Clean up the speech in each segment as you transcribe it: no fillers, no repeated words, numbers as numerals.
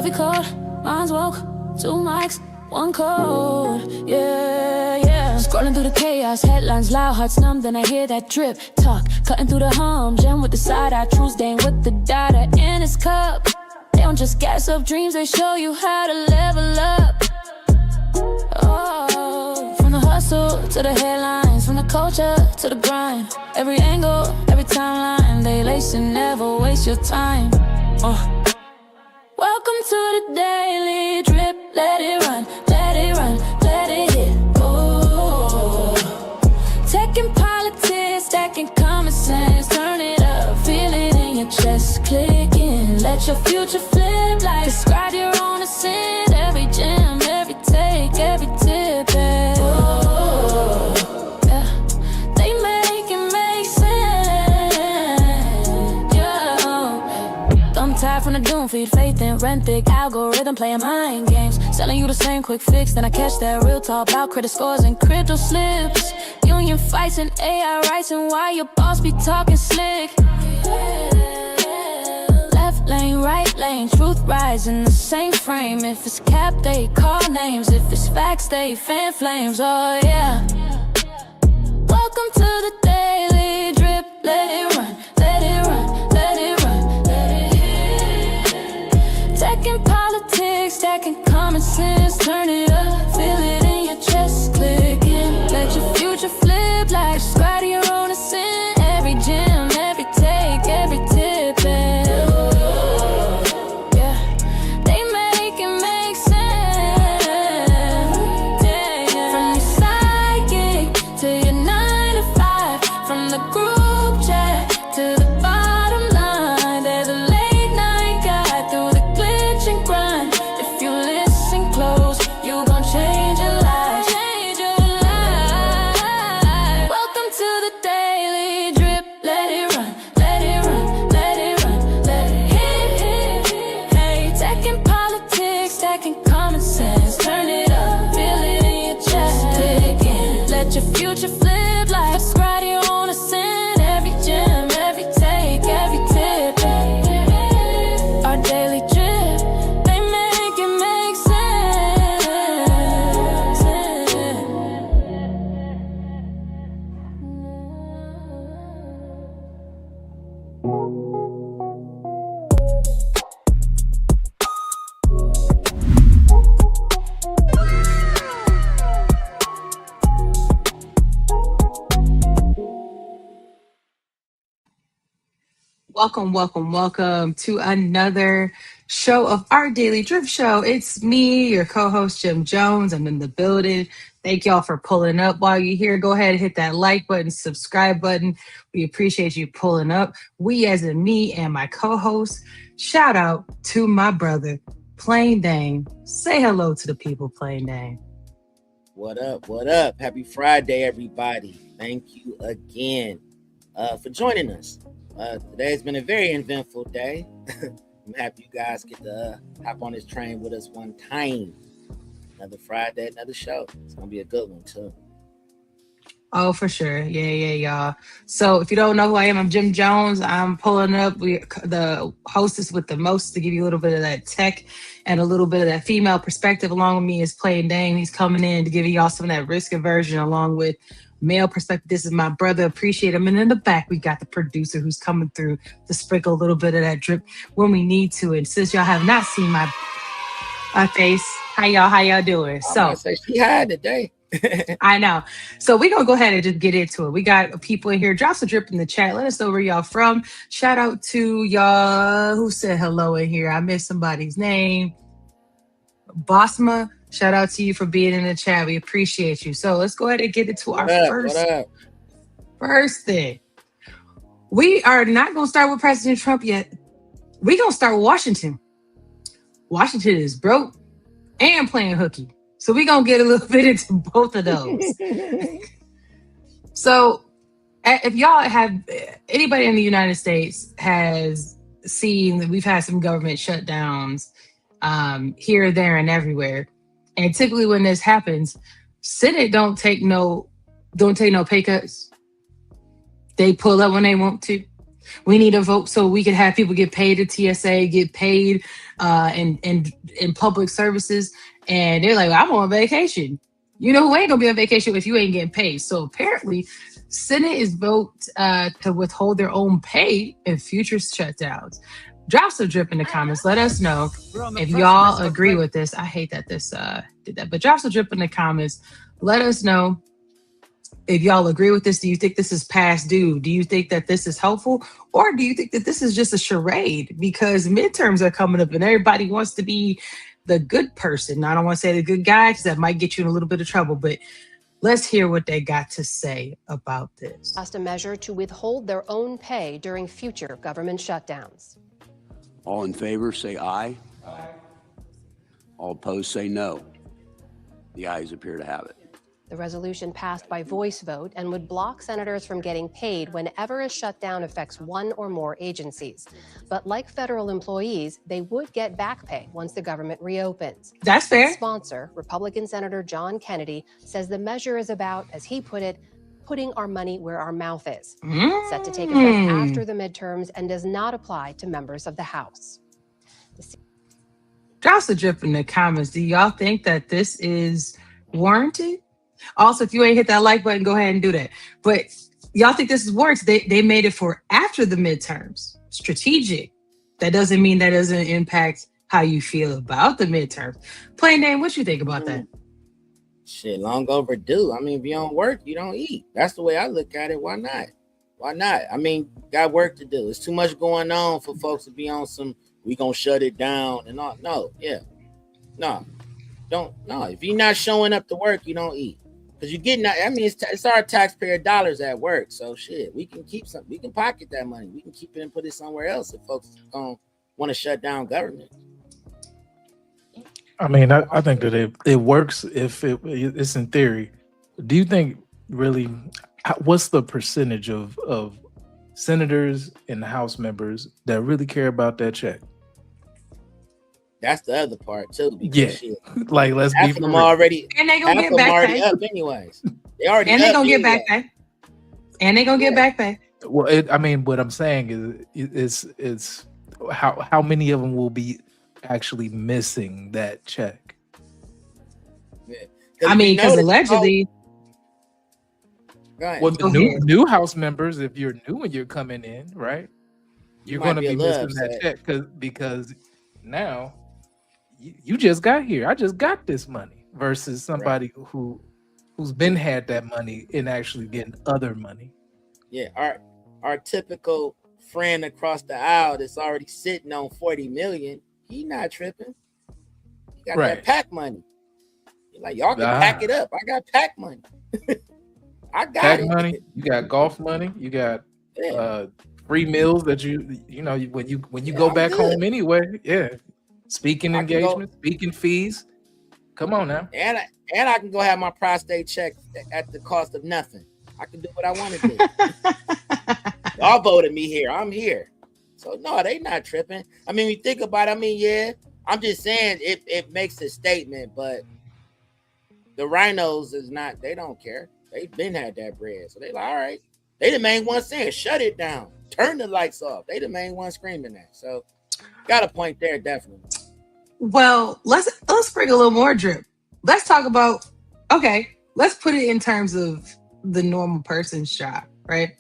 Coffee cold, mine's woke. 2 mics, 1 code. Yeah, yeah. Scrolling through the chaos, headlines loud, hearts numb. Then I hear that drip talk, cutting through the hum. Gem with the side eye, true stain with the data in his cup. They don't just gas up dreams, they show you how to level up. Oh, from the hustle to the headlines, from the culture to the grind. Every angle, every timeline, they lace and never waste your time. Welcome to the daily drip. Let it run, let it run, let it hit. Oh, tech and politics, stacking common sense. Turn it up, feel it in your chest. Clicking, let your future flip like describe your own ascent. Every gem, every take, every tip. Oh, yeah. They make it make sense. Yeah. I'm tired from the doom feed, faith in rent thick algorithm playing mind games, selling you the same quick fix. Then I catch that real talk about credit scores and crypto slips. Union fights and AI rights, and why your boss be talking slick. Left lane, right lane, truth rise in the same frame. If it's cap, they call names. If it's facts, they fan flames. Oh yeah. Welcome to the daily drip. Let it run, let it run, let it run, let it hit. Tech and politics, stacking common sense. Turn it up, feel it in your chest. Click in, let your future flip like subscribe to your own ascent. Every gem, every take, every tip. Yeah, they make it make sense. Yeah. From your side gig to your 9 to 5, from the group chat to the bottom line. There's a late night guide through the glitch and grind. If you listen close, you gon' change your life. Change your life. Welcome to the daily drip. Let it run, let it run, let it run, let it hit. Hey, tech and politics, stacking common sense. Turn it up, feel it in your chest. Dig in, let your future flip like subscribe to your own ascent. Every gem, every take, every tip. Our daily drip, they make it make sense. Welcome to another show of our Daily Drip Show. It's me, your co-host, Jim Jones. I'm in the building. Thank y'all for pulling up. While you're here, go ahead and hit that like button, subscribe button. We appreciate you pulling up. We, as in me and my co-host, shout out to my brother, Plain Dane. Say hello to the people, Plain Dane. What up? What up? Happy Friday, everybody. Thank you again for joining us. Today's been a very eventful day. I'm happy you guys get to hop on this train with us one time. Another Friday, another show. It's going to be a good one, too. Oh, for sure. Yeah, y'all. So if you don't know who I am, I'm Jim Jones. I'm pulling up the hostess with the most to give you a little bit of that tech and a little bit of that female perspective. Along with me is Plain Dane. He's coming in to give y'all some of that risk aversion along with male perspective. This is my brother. Appreciate him. And in the back, we got the producer who's coming through to sprinkle a little bit of that drip when we need to. And since y'all have not seen my face, how y'all doing? So say she high today. I know. So we're going to go ahead and just get into it. We got people in here. Drop some drip in the chat. Let us know where y'all from. Shout out to y'all who said hello in here. I missed somebody's name. Bossma, shout out to you for being in the chat. We appreciate you. So let's go ahead and get into our first thing. We are not going to start with President Trump yet. We're going to start with Washington. Washington is broke and playing hooky. So we're going to get a little bit into both of those. So if y'all have, anybody in the United States has seen that we've had some government shutdowns here, there, and everywhere. And typically when this happens, Senate don't take no pay cuts. They pull up when they want to. We need a vote so we can have people get paid at TSA, get paid in public services. And they're like, I'm on vacation. You know who ain't gonna be on vacation if you ain't getting paid? So apparently, Senate is vote to withhold their own pay in future shutdowns. Drop some drip in the comments. Let us know if y'all agree with this. I hate that this did that, but drop some drip in the comments. Let us know if y'all agree with this. Do you think this is past due? Do you think that this is helpful? Or do you think that this is just a charade? Because midterms are coming up and everybody wants to be the good person. I don't want to say the good guy because that might get you in a little bit of trouble, but let's hear what they got to say about this. Passed a measure to withhold their own pay during future government shutdowns. All in favor, say aye. Aye. All opposed, say no. The ayes appear to have it. The resolution passed by voice vote and would block senators from getting paid whenever a shutdown affects one or more agencies. But like federal employees, they would get back pay once the government reopens. That's fair. Sponsor, Republican Senator John Kennedy, says the measure is about, as he put it, putting our money where our mouth is. Set to take effect after the midterms and does not apply to members of the House. Drop a drip in the comments. Do y'all think that this is warranted? Also, if you ain't hit that like button, go ahead and do that. But y'all think this is warranted? They made it for after the midterms. Strategic. That doesn't mean that doesn't impact how you feel about the midterms. Plain name, what you think about that? Shit, long overdue. I mean, if you don't work, you don't eat. That's the way I look at it. Why not? Why not? I mean, got work to do. It's too much going on for folks to be on some, we gonna shut it down and all. No, yeah. No. Don't. No. If you're not showing up to work, you don't eat. Because you're getting, I mean, it's our taxpayer dollars at work. So shit, we can keep some, we can pocket that money. We can keep it and put it somewhere else if folks don't want to shut down government. I mean, I think that it works if it's in theory. Do you think really, what's the percentage of senators and House members that really care about that check? That's the other part too. Yeah, shit, like let's half be of them already, and they gonna get back pay. Up anyways. They already and they gonna get back pay. And they gonna get back pay. Well, I mean, what I'm saying is how many of them will be actually missing that check? Yeah. I mean, because allegedly. Well, the new House members, if you're new and you're coming in, right, you're going to be missing that check because now you just got here. I just got this money versus somebody who's been had that money and actually getting other money. Yeah, our typical friend across the aisle that's already sitting on 40 million, he not tripping. He got that pack money. You're like, y'all can pack it up. I got pack money. I got pack it. money. You got golf money. You got free meals that you know when you go back home anyway. Yeah, speaking engagements, speaking fees. Come on now. And I can go have my prostate checked at the cost of nothing. I can do what I want to do. Y'all voted me here. I'm here. So no, they not tripping. I mean, when you think about it, I mean, yeah, I'm just saying it makes a statement, but the rhinos is not, they don't care. They've been had that bread. So they like, all right. They the main one saying, shut it down. Turn the lights off. They the main one screaming that. So got a point there, definitely. Well, let's bring a little more drip. Let's talk about, okay, let's put it in terms of the normal person's job, right?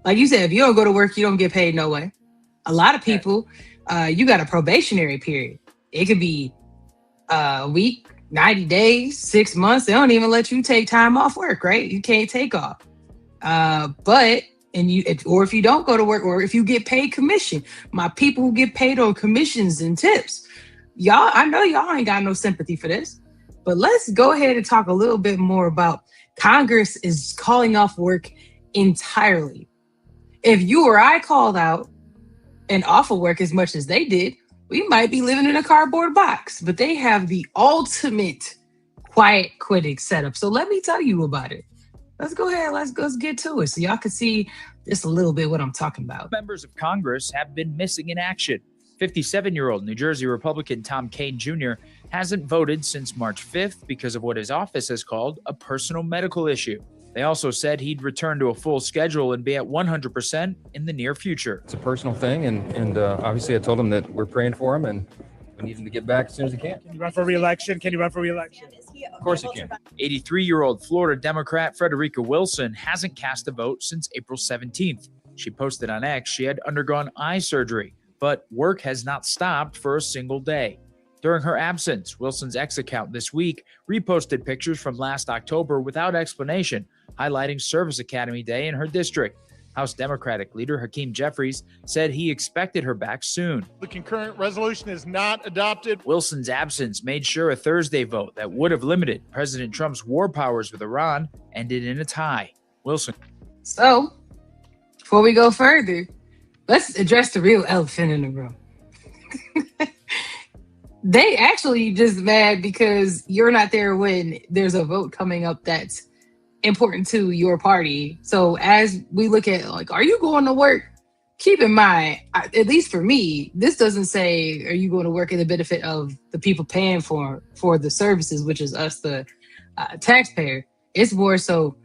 Like you said, if you don't go to work, you don't get paid no way. A lot of people, you got a probationary period. It could be a week, 90 days, 6 months. They don't even let you take time off work, right? You can't take off. If you don't go to work, or if you get paid commission, my people who get paid on commissions and tips, y'all, I know y'all ain't got no sympathy for this, but let's go ahead and talk a little bit more about Congress is calling off work entirely. If you or I called out and off of work as much as they did, we might be living in a cardboard box, but they have the ultimate quiet quitting setup. So let me tell you about it. Let's go ahead. Let's get to it so y'all can see just a little bit what I'm talking about. Members of Congress have been missing in action. 57-year-old New Jersey Republican Tom Kane Jr. hasn't voted since March 5th because of what his office has called a personal medical issue. They also said he'd return to a full schedule and be at 100% in the near future. It's a personal thing, and obviously I told him that we're praying for him and we need him to get back as soon as he can. Can you run for re-election? Of course he can. 83-year-old Florida Democrat Frederica Wilson hasn't cast a vote since April 17th. She posted on X she had undergone eye surgery, but work has not stopped for a single day. During her absence, Wilson's X account this week reposted pictures from last October without explanation, highlighting Service Academy Day in her district. House Democratic leader Hakeem Jeffries said he expected her back soon. The concurrent resolution is not adopted. Wilson's absence made sure a Thursday vote that would have limited President Trump's war powers with Iran ended in a tie. Wilson. So, before we go further, let's address the real elephant in the room. They actually just mad because you're not there when there's a vote coming up that's important to your party. So as we look at, like, are you going to work? Keep in mind, at least for me, this doesn't say, are you going to work in the benefit of the people paying for the services, which is us, the taxpayer. It's more so,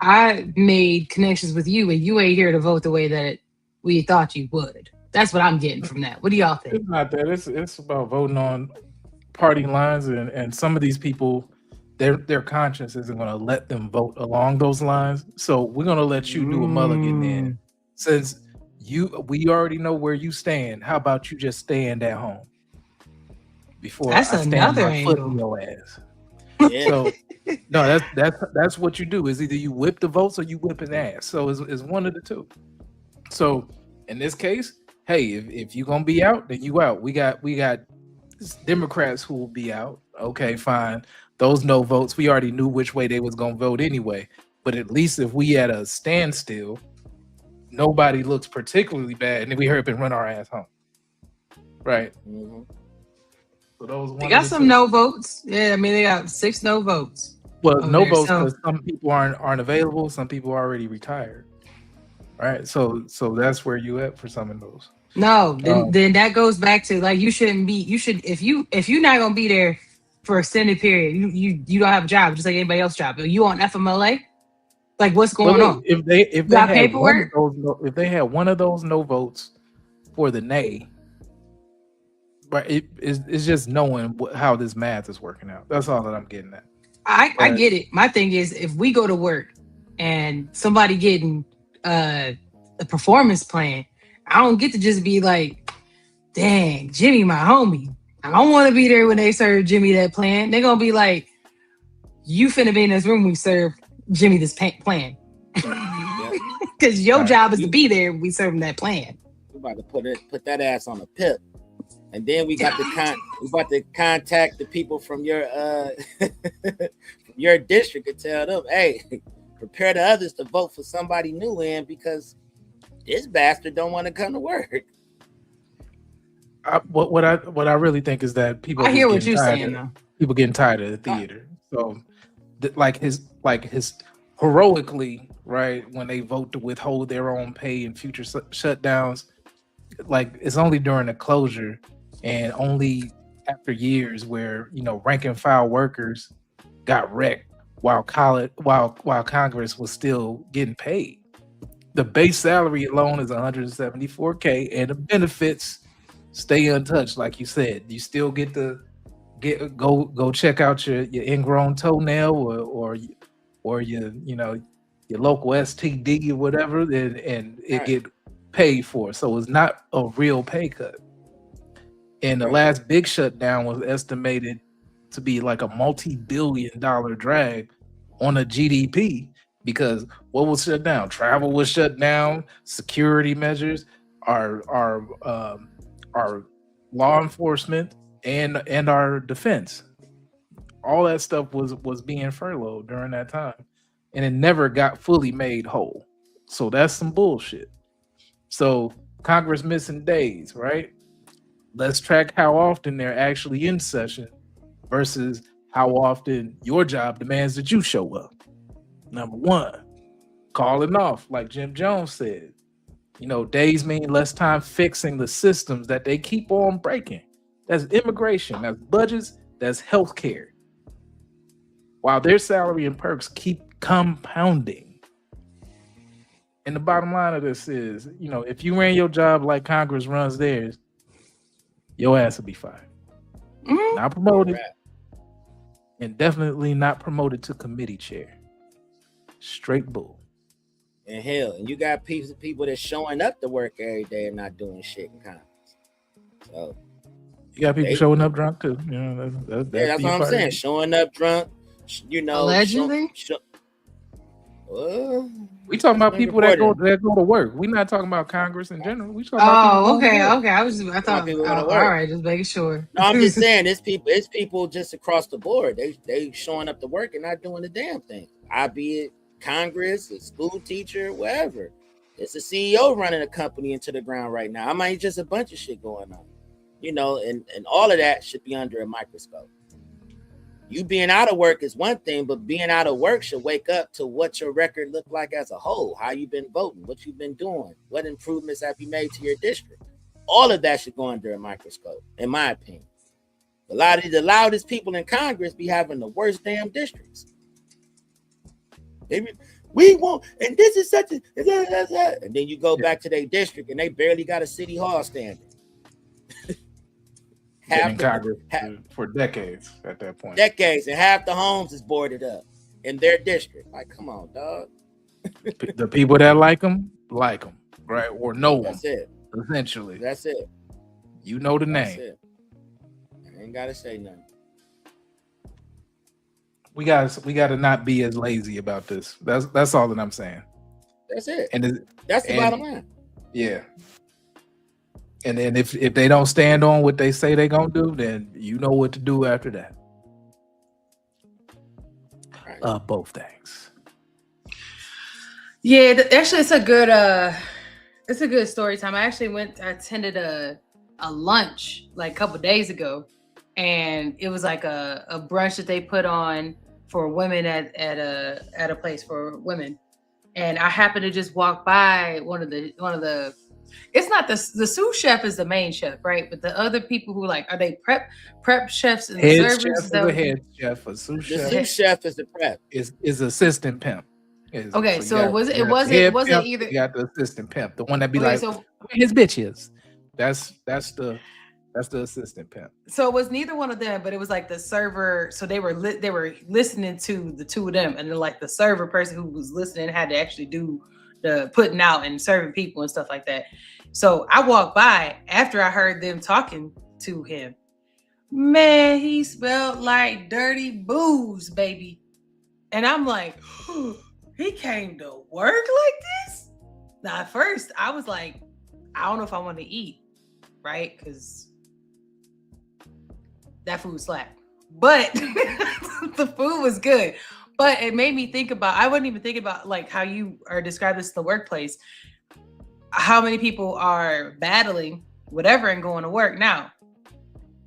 I made connections with you and you ain't here to vote the way that we thought you would. That's what I'm getting from that. What do y'all think? It's not that. It's about voting on party lines, and some of these people, their conscience isn't going to let them vote along those lines. So we're going to let you do a mulligan then. Since we already know where you stand, how about you just stand at home before That's I stand another my foot angle. in your ass? Yeah. So no, that's what you do. Is either you whip the votes or you whip an ass. So it's one of the two. So in this case, hey, if you're gonna be out, then you out. We got Democrats who will be out. Okay, fine. Those no votes, we already knew which way they was gonna vote anyway. But at least if we at a standstill, nobody looks particularly bad, and then we hurry up and run our ass home. Right. Mm-hmm. So those They got some no votes. Yeah, I mean they got 6 no votes. Well, no there, votes so- because some people aren't available. Some people are already retired. Right. So that's where you at for some of those. No, then that goes back to, like, you shouldn't be. You should, if you're not gonna be there for extended period, you don't have a job, just like anybody else's job. Are you on FMLA? Like, what's going on? If they got had paperwork? if they had one of those no votes for the nay, but it's just knowing how this math is working out. That's all that I'm getting at. I get it. My thing is, if we go to work and somebody getting a performance plan, I don't get to just be like, dang, Jimmy, my homie. I don't want to be there when they serve Jimmy that plan. They're gonna be like, you finna be in this room, we serve Jimmy this plan. Because your job is to be there, we serve him that plan. We're about to put that ass on a pip. And then we got we about to contact the people from your from your district and tell them, hey, prepare the others to vote for somebody new in, because this bastard don't want to come to work. What I really think is that people. I hear what you're saying, though. People getting tired of the theater. So, like his heroically, right, when they vote to withhold their own pay in future shutdowns, like, it's only during the closure and only after years where, rank and file workers got wrecked while Congress was still getting paid. The base salary alone is $174K, and the benefits stay untouched. Like you said, you still get to go check out your ingrown toenail or your your local STD or whatever, and it get paid for. So it's not a real pay cut. And the last big shutdown was estimated to be like a multi-billion-dollar drag on a GDP, because what was shut down? Travel was shut down, security measures, our law enforcement, and our defense. All that stuff was being furloughed during that time, and it never got fully made whole. So that's some bullshit. So Congress missing days, right? Let's track how often they're actually in session versus how often your job demands that you show up. Number one, calling off, like Jim Jones said. Days mean less time fixing the systems that they keep on breaking. That's immigration, that's budgets, that's healthcare. While their salary and perks keep compounding. And the bottom line of this is, if you ran your job like Congress runs theirs, your ass will be fired. Not promoted, and definitely not promoted to committee chair. Straight bull. And hell, and you got people that's showing up to work every day and not doing shit in Congress. So you got people showing up drunk too. That's what I'm saying. Showing up drunk, allegedly. We talking about people that go to work. We're not talking about Congress in general. We talking about people okay. I thought all right, just making sure. No, I'm just saying it's people just across the board. They showing up to work and not doing the damn thing. Be it Congress, a school teacher, wherever. It's a CEO running a company into the ground right now. I mean, just a bunch of shit going on. And all of that should be under a microscope. You being out of work is one thing, but being out of work should wake up to what your record looked like as a whole, how you've been voting, what you've been doing, what improvements have you made to your district. All of that should go under a microscope, in my opinion. A lot of the loudest people in Congress be having the worst damn districts. We won't, and this is such a, and then you go back to their district and they barely got a city hall standing. Congress for decades at that point. Decades, and half the homes is boarded up in their district. Like, come on, dog. The people that like them, right? Or know them. That's it. Essentially. That's it. You know the name. It. I ain't gotta say nothing. We gotta not be as lazy about this. That's all that I'm saying. That's it. And that's the bottom line. Yeah. And then if they don't stand on what they say they're gonna do, then you know what to do after that. Right. Both things. Yeah, actually, it's a good story time. I attended a lunch like a couple days ago, and it was like a brunch that they put on for women at a place for women. And I happened to just walk by one of the. It's not the sous chef is the main chef, right? But the other people who are they prep chefs and head servers. Chef is a head chef, a sous chef. The sous chef is the prep. Is assistant pimp. Okay, so it wasn't either. You got the assistant pimp, the one that be his bitch is. That's the assistant pimp. So it was neither one of them, but it was like the server. So they were listening to the two of them, and then like the server person who was listening had to actually do the putting out and serving people and stuff like that. So I walked by after I heard them talking to him. Man, he smelled like dirty booze, baby. And I'm like, he came to work like this? Now, at first, I was like, I don't know if I want to eat, right? Because that food slapped. But the food was good. But it made me think about, I wasn't even thinking about like how you are describing this in the workplace, how many people are battling whatever and going to work. Now,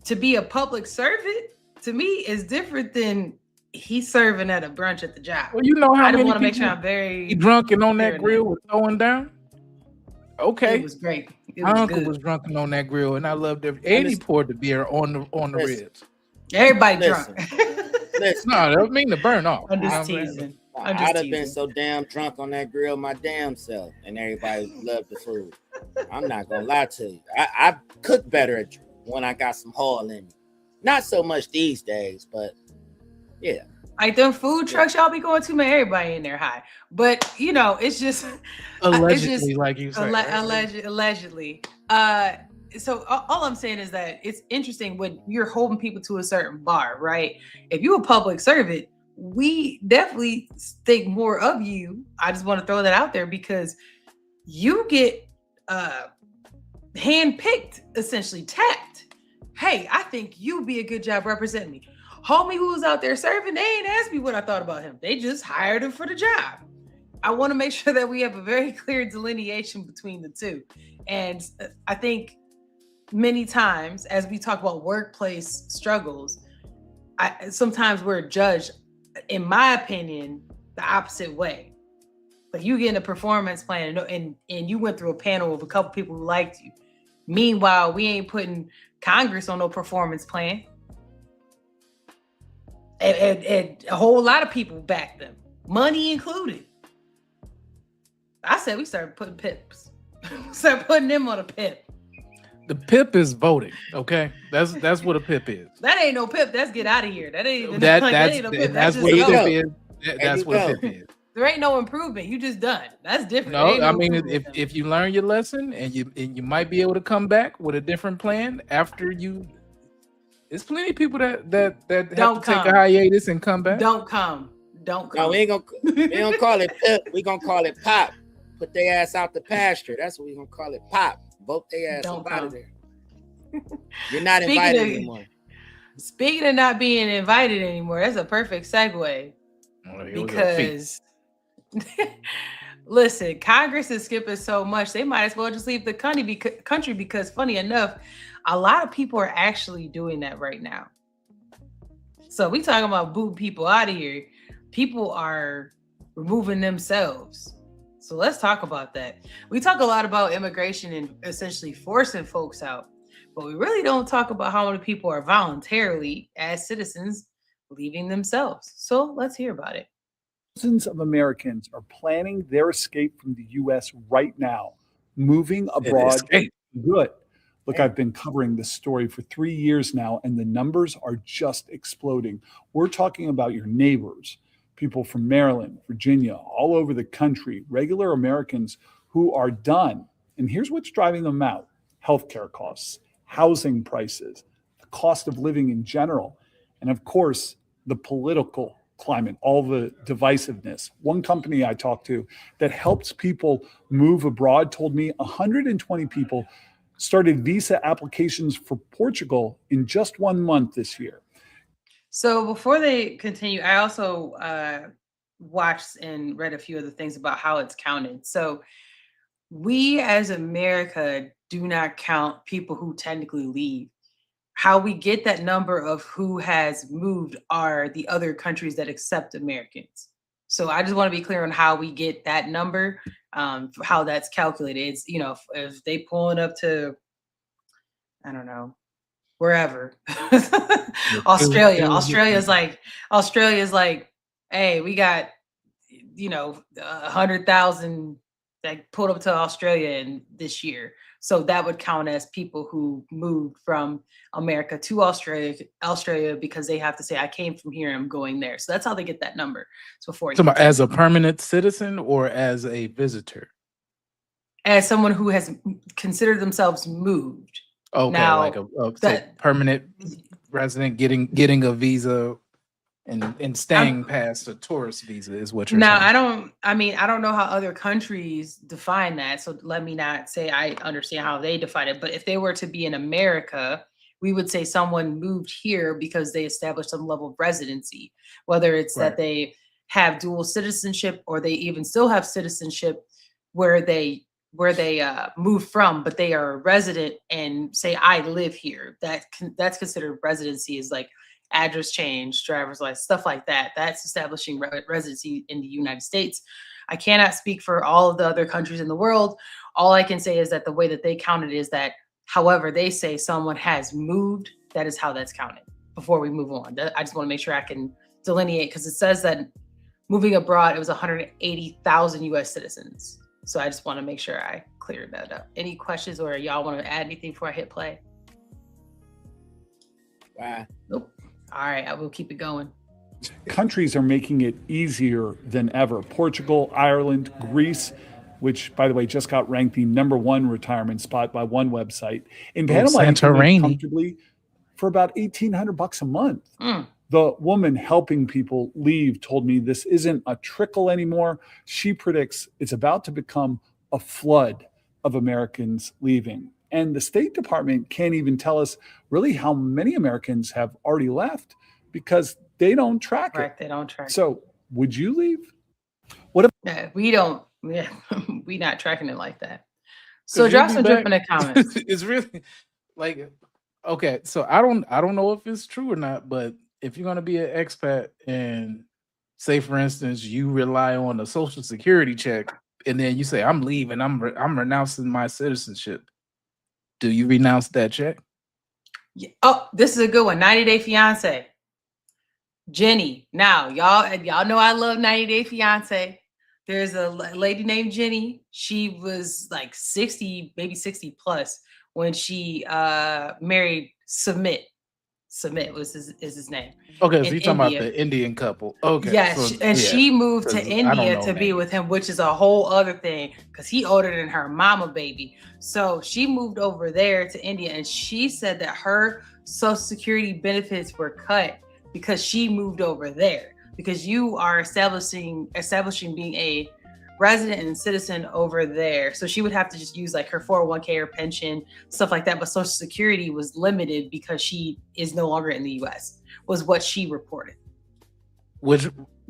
to be a public servant, to me, is different than he's serving at a brunch at the job. Well, you know how I many just want to make people sure I'm very drunk and on that grill was throwing down? Okay. It was great. My uncle was drunken on that grill, and I loved it. And he poured the beer on the ribs. Everybody drunk. Listen. No, that doesn't mean to burn off. I'm just teasing. I'd have been so damn drunk on that grill my damn self, and everybody loved the food. I'm not gonna lie to you. I cook better when I got some haul in me. Not so much these days, but yeah. Like them food trucks y'all be going to, man, everybody in there high. But it's just allegedly, like you said. Allegedly. So all I'm saying is that it's interesting when you're holding people to a certain bar, right? If you're a public servant, we definitely think more of you. I just want to throw that out there because you get handpicked, essentially tapped. Hey, I think you'd be a good job representing me. Homie who was out there serving, they ain't asked me what I thought about him. They just hired him for the job. I want to make sure that we have a very clear delineation between the two. And I think many times as we talk about workplace struggles, sometimes we're judged, in my opinion, the opposite way. Like you get a performance plan and you went through a panel of a couple people who liked you. Meanwhile, we ain't putting Congress on no performance plan. And a whole lot of people back them. money included. I said we start putting pips. Start putting them on a pip. The pip is voting. Okay, that's what a pip is. That ain't no pip. That's get out of here. That ain't even that. like, that's that ain't no pip. that's That's what a just pip go. is. That's what a pip is. There ain't no improvement. You just done. That's different. No, I mean, improvement. if you learn your lesson and you might be able to come back with a different plan after you. There's plenty of people that have to take a hiatus and come back. Don't come. No, we don't call it pip. We gonna call it pop. Put their ass out the pasture. That's what we gonna call it. Pop. Vote their ass out of there. You're not invited anymore. Speaking of not being invited anymore, that's a perfect segue. Because listen, Congress is skipping so much, they might as well just leave the country because funny enough, a lot of people are actually doing that right now. So we talking about booting people out of here. People are removing themselves. So let's talk about that. We talk a lot about immigration and essentially forcing folks out, but we really don't talk about how many people are voluntarily, as citizens, leaving themselves. So let's hear about it. Thousands of Americans are planning their escape from the U.S. right now, moving abroad. Good. Look, I've been covering this story for 3 years now, and the numbers are just exploding. We're talking about your neighbors, people from Maryland, Virginia, all over the country, regular Americans who are done. And here's what's driving them out: healthcare costs, housing prices, the cost of living in general, and of course, the political climate, all the divisiveness. One company I talked to that helps people move abroad told me 120 people started visa applications for Portugal in just 1 month this year. So before they continue, I also watched and read a few of the things about how it's counted. So we as America do not count people who technically leave. How we get that number of who has moved are the other countries that accept Americans. So I just want to be clear on how we get that number, how that's calculated. It's, if they pulling up to, I don't know, wherever, Australia's like, hey, we got, 100,000 that pulled up to Australia in this year. So that would count as people who moved from America to Australia because they have to say, I came from here, I'm going there. So that's how they get that number. So as a permanent citizen or as a visitor? As someone who has considered themselves moved. Okay, now, like a permanent resident getting a visa and staying past a tourist visa is what you're saying. I don't know how other countries define that. So let me not say I understand how they define it. But if they were to be in America, we would say someone moved here because they established some level of residency, whether it's that they have dual citizenship or they even still have citizenship where they move from, but they are a resident and say, I live here. That's considered residency, is like address change, driver's license, stuff like that. That's establishing residency in the United States. I cannot speak for all of the other countries in the world. All I can say is that the way that they count it is that however they say someone has moved, that is how that's counted before we move on. I just want to make sure I can delineate, because it says that moving abroad, it was 180,000 US citizens. So I just want to make sure I cleared that up. Any questions or y'all want to add anything before I hit play? Nope. All right, I will keep it going. Countries are making it easier than ever. Portugal, Ireland, Greece, which, by the way, just got ranked the #1 retirement spot by one website. In Panama, you can live comfortably for about $1,800 a month. The woman helping people leave told me this isn't a trickle anymore. She predicts it's about to become a flood of Americans leaving. And the State Department can't even tell us really how many Americans have already left because they don't track it. Right, they don't track it. So would you leave? We don't. Yeah, we not tracking it like that. So drop some drip in the comments. It's really like, okay, so I don't know if it's true or not, but if you're gonna be an expat and say, for instance, you rely on a Social Security check, and then you say, I'm leaving, I'm renouncing my citizenship. Do you renounce that check? Yeah. Oh, this is a good one. 90 Day Fiance. Jenny. Now, y'all know I love 90 Day Fiance. There's a lady named Jenny. She was like 60, maybe 60 plus when she married Submit. Submit is his name. Okay, so In you're talking about India. the Indian couple. Okay, Yes, so and yeah, she moved to 'cause I don't India know to be names. with him, which is a whole other thing because he older than her mama baby. So she moved over there to India, and she said that her Social Security benefits were cut because she moved over there. Because you are establishing being a resident and citizen over there. So she would have to just use like her 401k or pension, stuff like that. But Social Security was limited because she is no longer in the US, was what she reported. Which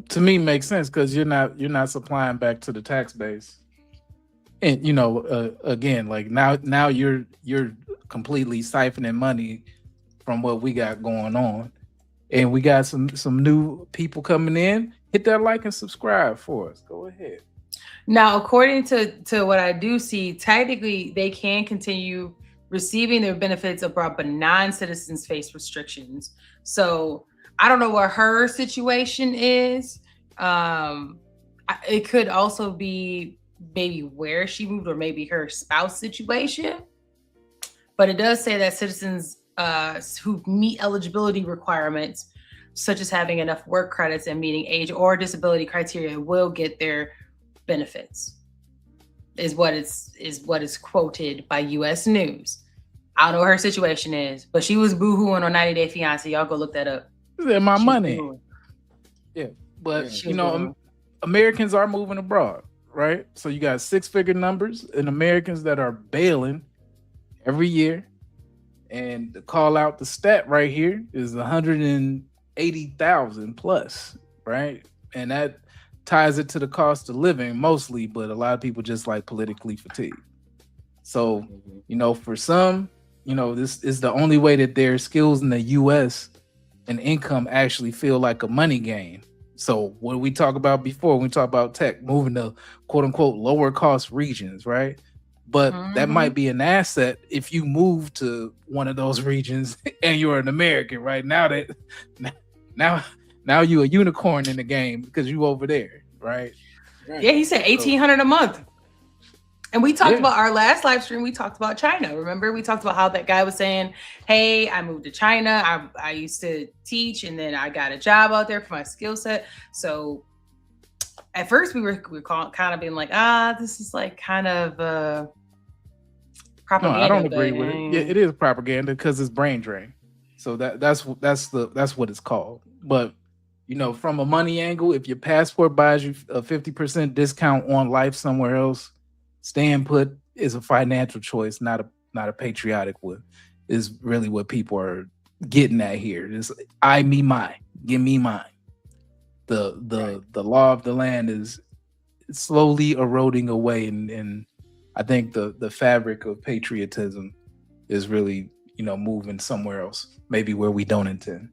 to me makes sense because you're not supplying back to the tax base. And again, like now you're completely siphoning money from what we got going on. And we got some new people coming in. Hit that like and subscribe for us. Go ahead. Now, according to what I do see, technically they can continue receiving their benefits abroad, but non-citizens face restrictions. So I don't know what her situation is. It could also be maybe where she moved or maybe her spouse situation. But it does say that citizens who meet eligibility requirements, such as having enough work credits and meeting age or disability criteria, will get their benefits. Is what is quoted by U.S. News. I don't know what her situation is, but she was boohooing on 90 Day Fiance. Y'all go look that up. My money. Yeah, but Americans are moving abroad, right? So you got 6-figure numbers and Americans that are bailing every year. And to call out the stat right here is 180,000 plus, right? And that ties it to the cost of living mostly, but a lot of people just like politically fatigued. So, for some, this is the only way that their skills in the US and income actually feel like a money game. So what we talk about before, when we talk about tech, moving to quote unquote lower cost regions, right? But that might be an asset if you move to one of those regions and you're an American, right? Now you a unicorn in the game because you over there, right? Yeah, he said $1,800 a month. And we talked about our last live stream. We talked about China. Remember, we talked about how that guy was saying, "Hey, I moved to China. I used to teach, and then I got a job out there for my skill set." So at first, we were kind of being like, this is like kind of propaganda. No, I don't agree with it. Yeah, it is propaganda because it's brain drain. So that's what it's called. But from a money angle, if your passport buys you a 50% discount on life somewhere else, staying put is a financial choice, not a patriotic one. Is really what people are getting at here. It's I, me, mine. Give me mine. The law of the land is slowly eroding away, and I think the fabric of patriotism is really moving somewhere else, maybe where we don't intend.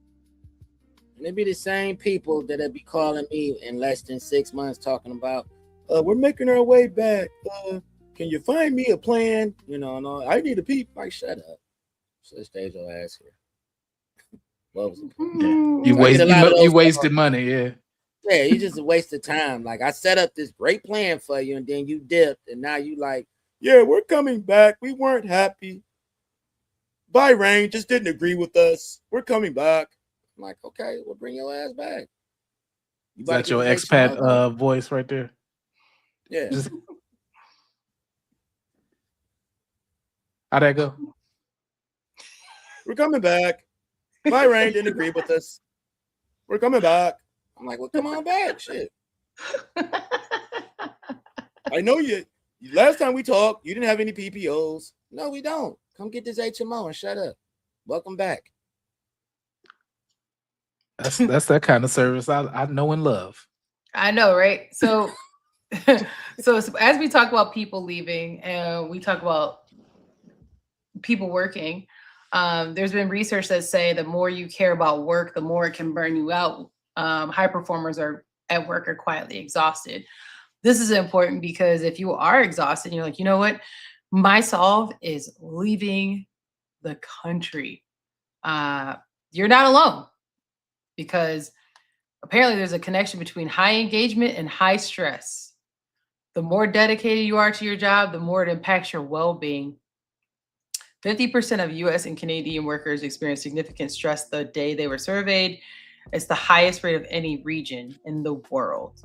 And it be the same people that'll be calling me in less than 6 months talking about, we're making our way back. Can you find me a plan? No, I need a peep. Like, shut up. So stay your ass here. What was it? Yeah. You wasted money, yeah. Yeah, you just a waste of time. Like, I set up this great plan for you, and then you dipped, and now you like, yeah, we're coming back. We weren't happy. Bahrain just didn't agree with us. We're coming back. I'm like, okay, we'll bring your ass back. Is that your expat voice right there? Yeah. How'd that go? We're coming back. Bahrain didn't agree with us. We're coming back. I'm like, well, come on back. Shit. I know you. Last time we talked, you didn't have any PPOs. No, we don't. Come get this HMO and shut up. Welcome back. That's that kind of service I know and love. I know, right? So, so as we talk about people leaving, and we talk about people working, there's been research that say the more you care about work, the more it can burn you out. High performers at work are quietly exhausted. This is important because if you are exhausted, you're like, you know what? My solve is leaving the country. You're not alone, because Apparently, there's a connection between high engagement and high stress. The more dedicated you are to your job, the more it impacts your well-being. 50% of US and Canadian workers experienced significant stress the day they were surveyed. It's the highest rate of any region in the world.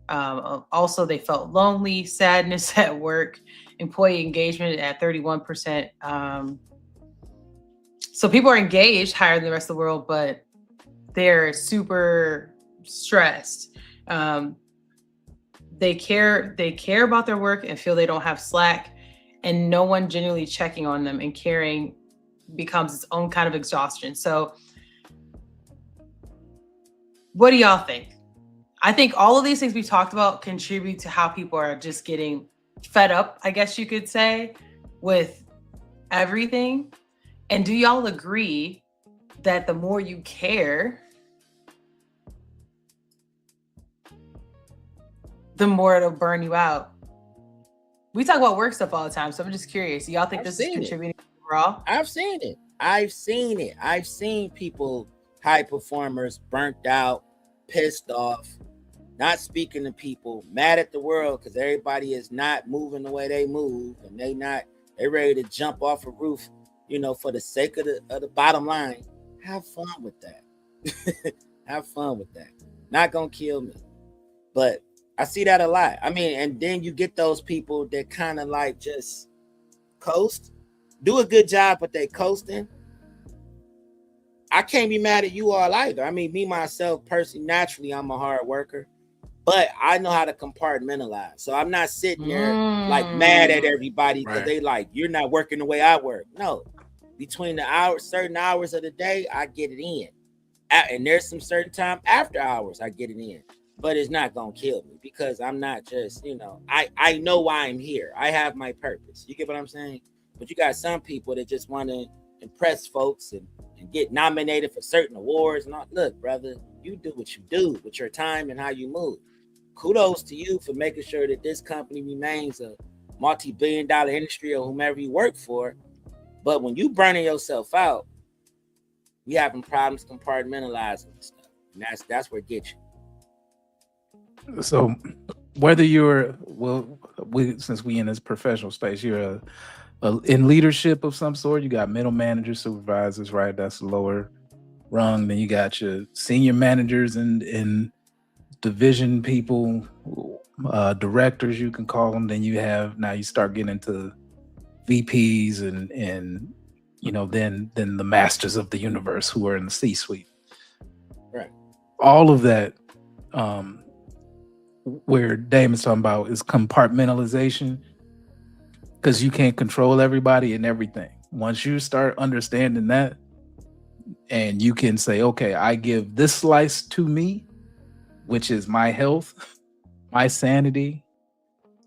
Also, they felt lonely, sadness at work, employee engagement at 31%. So people are engaged higher than the rest of the world, but they're super stressed. They care about their work and feel they don't have slack, and no one genuinely checking on them, and caring becomes its own kind of exhaustion. So what do y'all think? I think all of these things we talked about contribute to how people are just getting fed up, I guess you could say, with everything. And do y'all agree that the more you care, the more it'll burn you out? We talk about work stuff all the time, so I'm just curious. Do y'all think this is contributing overall? I've seen it. I've seen people, high performers, burnt out, pissed off, not speaking to people, mad at the world because everybody is not moving the way they move, and they're ready to jump off a roof, for the sake of the bottom line. Have fun with that. Have fun with that. Not gonna kill me. But I see that a lot. I mean, and then you get those people that kind of like just coast, do a good job, but they coasting. I can't be mad at you all either. I mean, me, myself, personally, naturally, I'm a hard worker, but I know how to compartmentalize. So I'm not sitting there like mad at everybody because they like, you're not working the way I work. No, between the certain hours of the day, I get it in. And there's some certain time after hours, I get it in. But it's not gonna kill me because I'm not just, I know why I'm here. I have my purpose. You get what I'm saying? But you got some people that just want to impress folks and get nominated for certain awards. And all. Look, brother, you do what you do with your time and how you move. Kudos to you for making sure that this company remains a multi-billion-dollar industry or whomever you work for. But when you burning yourself out, we having problems compartmentalizing stuff. And that's where it gets you. So whether you're, since we in this professional space, you're in leadership of some sort, you got middle managers, supervisors, right? That's the lower rung. Then you got your senior managers and division people, directors, you can call them. Then you start getting into VPs and then the masters of the universe who are in the C-suite. Right. All of that, where Damon's talking about is compartmentalization, because you can't control everybody and everything. Once you start understanding that, and you can say, okay, I give this slice to me, which is my health, my sanity,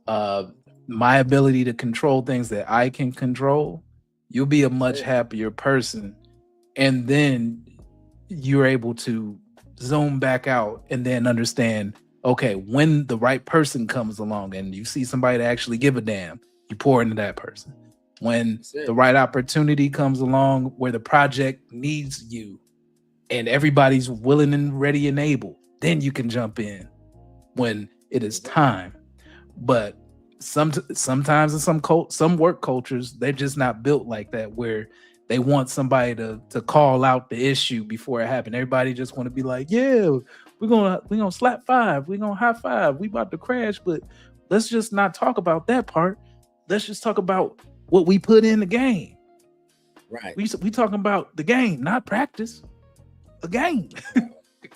my ability to control things that I can control, you'll be a much happier person. And then you're able to zoom back out and then understand, okay, when the right person comes along and you see somebody to actually give a damn, you pour into that person. When the right opportunity comes along where the project needs you and everybody's willing and ready and able, then you can jump in when it is time. But sometimes in some work cultures, they're just not built like that, where they want somebody to call out the issue before it happened. Everybody just want to be like, yeah, we're gonna slap five, we're gonna high five, we about to crash, but let's just not talk about that part. Let's just talk about what we put in the game. Right. We talking about the game, not practice. A game.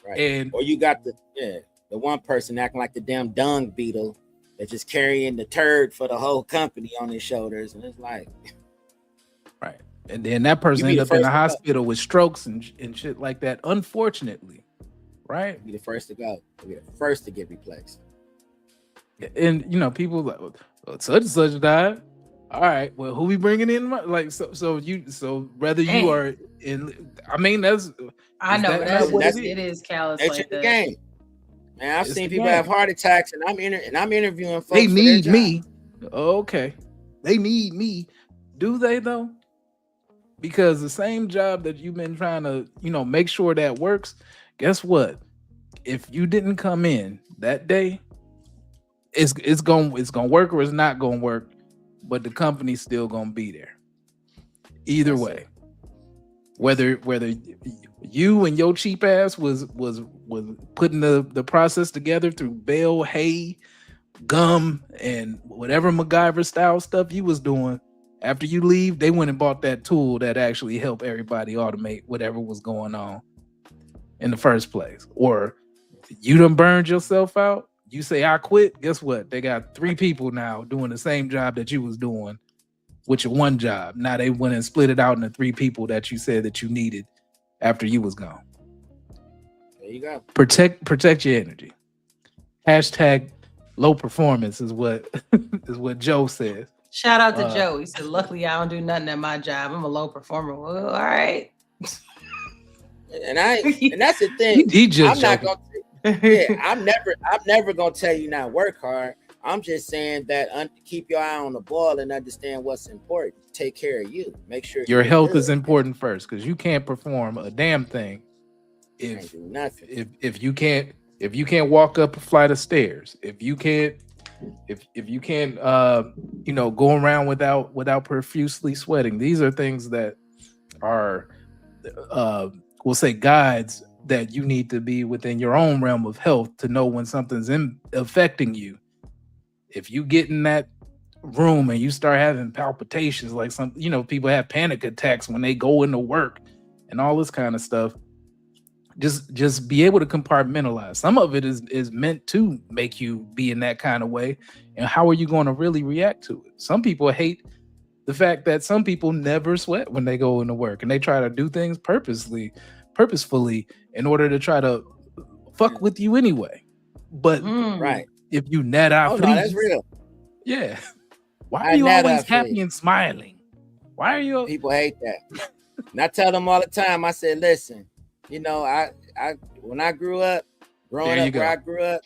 Right. Or you got the one person acting like the damn dung beetle that's just carrying the turd for the whole company on his shoulders, and it's like, right. And then that person end up in the hospital with strokes and shit like that, unfortunately. Right? Be the first to go. Be the first to get replaced. And people like, well, such and such died. All right, well, who we bringing in? Like, so whether you are in, I mean, that's, I know, but it is callous like the that. game. Man, I've seen people have heart attacks, and I'm interviewing folks. They need me. Okay, they need me. Do they though? Because the same job that you've been trying to, make sure that works. Guess what? if you didn't come in that day, it's gonna work or it's not gonna work, but the company's still gonna be there. Either way, whether you and your cheap ass was putting the process together through bale, hay, gum, and whatever MacGyver style stuff you was doing. After you leave, they went and bought that tool that actually helped everybody automate whatever was going on in the first place. Or you done burned yourself out. You say, I quit. Guess what? They got 3 people now doing the same job that you was doing with your one job. Now they went and split it out into 3 people that you said that you needed after you was gone. There you go. Protect your energy. Hashtag low performance is what is what Joe says. Shout out to Joe. He said, luckily I don't do nothing at my job. I'm a low performer. Well, all right. And that's the thing. He just I'm not I'm never gonna tell you not work hard. I'm just saying that keep your eye on the ball and understand what's important. Take care of you. Make sure your health is important first, because you can't perform a damn thing if you can't walk up a flight of stairs, if you can't go around without profusely sweating. These are things that are we'll say guides that you need to be within your own realm of health to know when something's affecting you. If you get in that room and you start having palpitations, like people have panic attacks when they go into work and all this kind of stuff, just be able to compartmentalize. Some of it is meant to make you be in that kind of way. And how are you going to really react to it? Some people hate the fact that some people never sweat when they go into work, and they try to do things purposefully in order to try to fuck with you anyway. But right, if you net out, no, that's real. Yeah. Why are you always happy and smiling? Why are you? People hate that. And I tell them all the time. I said, listen, I when I grew up, growing up where I grew up,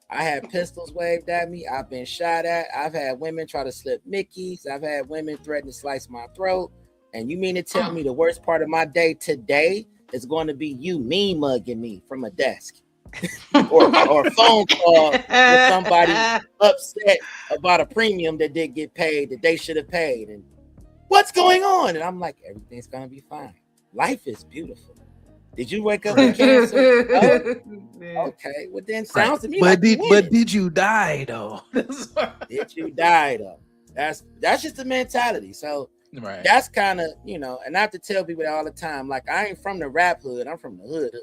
I had pistols waved at me. I've been shot at. I've had women try to slip Mickeys. I've had women threaten to slice my throat. And you mean to tell me the worst part of my day today is going to be you mean mugging me from a desk or a phone call with somebody upset about a premium that didn't get paid that they should have paid? And what's going on? And I'm like, everything's going to be fine. Life is beautiful. Did you wake up with cancer? No? Okay, well then sounds to me like did you die though? Did you die though? That's just the mentality. So that's kind of, and I have to tell people that all the time. Like, I ain't from the rap hood, I'm from the hood.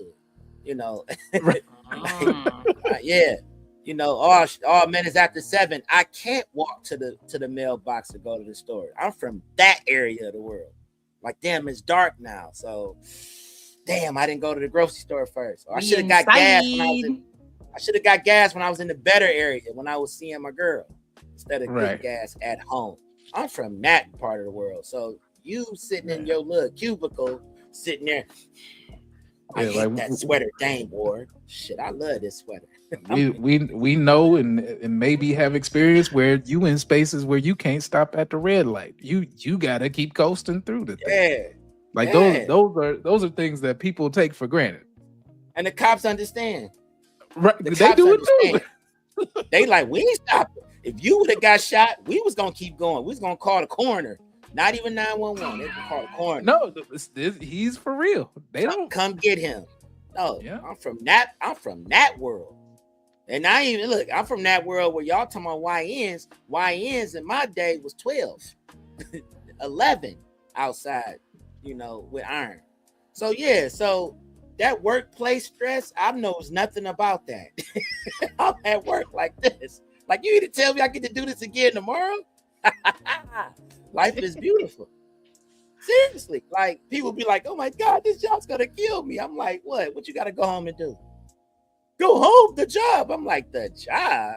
All minutes after 7, I can't walk to the mailbox to go to the store. I'm from that area of the world. Like, damn, it's dark now, so damn, I didn't go to the grocery store first. Or I should have got gas when I was in the better area when I was seeing my girl instead of getting gas at home. I'm from that part of the world. So you sitting in your little cubicle, sitting there. I hate that sweater, dang boy. Shit, I love this sweater. we know and maybe have experience where you in spaces where you can't stop at the red light. You gotta keep coasting through the thing. Like those are things that people take for granted. And the cops understand. Right. They do it too. They like, we ain't stopping. If you would have got shot, we was gonna keep going. We was gonna call the coroner. Not even 911. They can call the coroner. No, he's for real. They don't come get him. No, I'm from that world. And I even look, I'm from that world where y'all talking about YNs. YNs in my day was 12, 11 outside, with iron. So so that workplace stress, I knows nothing about that. I'm at work like this. Like, you need to tell me I get to do this again tomorrow? Life is beautiful. Seriously. Like, people be like, oh my God, this job's gonna kill me. I'm like, what? What you gotta go home and do? Go home, the job. I'm like, the job?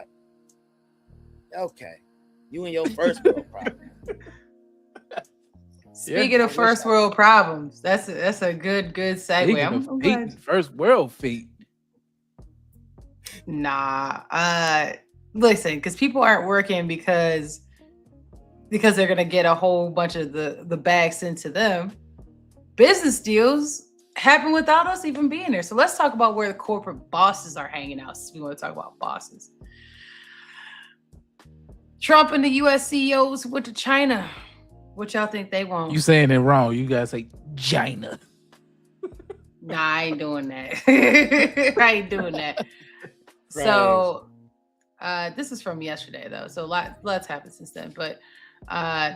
Okay. You and your first world problem. Speaking of first world problems, that's a good segue. First world feet. Nah. Listen, because people aren't working because they're gonna get a whole bunch of the bags sent to them. Business deals happened without us even being there. So let's talk about where the corporate bosses are hanging out. Since we want to talk about bosses. Trump and the U.S. CEOs went to China. What y'all think they want? You saying it wrong. You guys say China. Nah, I ain't doing that. I ain't doing that. Right. So this is from yesterday, though. So lots happened since then. But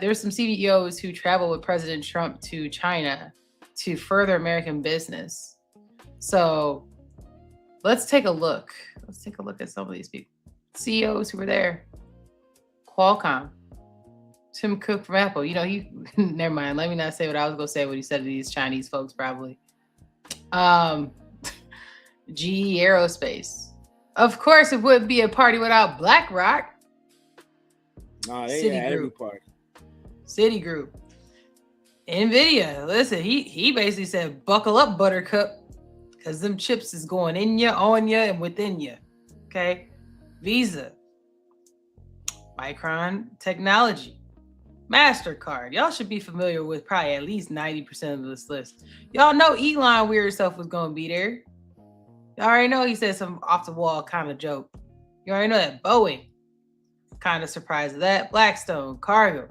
there's some CEOs who travel with President Trump to China to further American business. So let's take a look. Let's take a look at some of these people. CEOs who were there. Qualcomm. Tim Cook from Apple. You know, he never mind. Let me not say what I was gonna say, what he said to these Chinese folks, probably. GE Aerospace. Of course, it wouldn't be a party without BlackRock. No, they had every party. Citigroup. Nvidia. Listen, he basically said, buckle up, Buttercup, because them chips is going in you, on you, and within you. Okay. Visa. Micron Technology. MasterCard. Y'all should be familiar with probably at least 90% of this list. Y'all know Elon weird stuff was going to be there. Y'all already know he said some off the wall kind of joke. You already know that. Boeing. Kind of surprised at that. Blackstone. Cargo.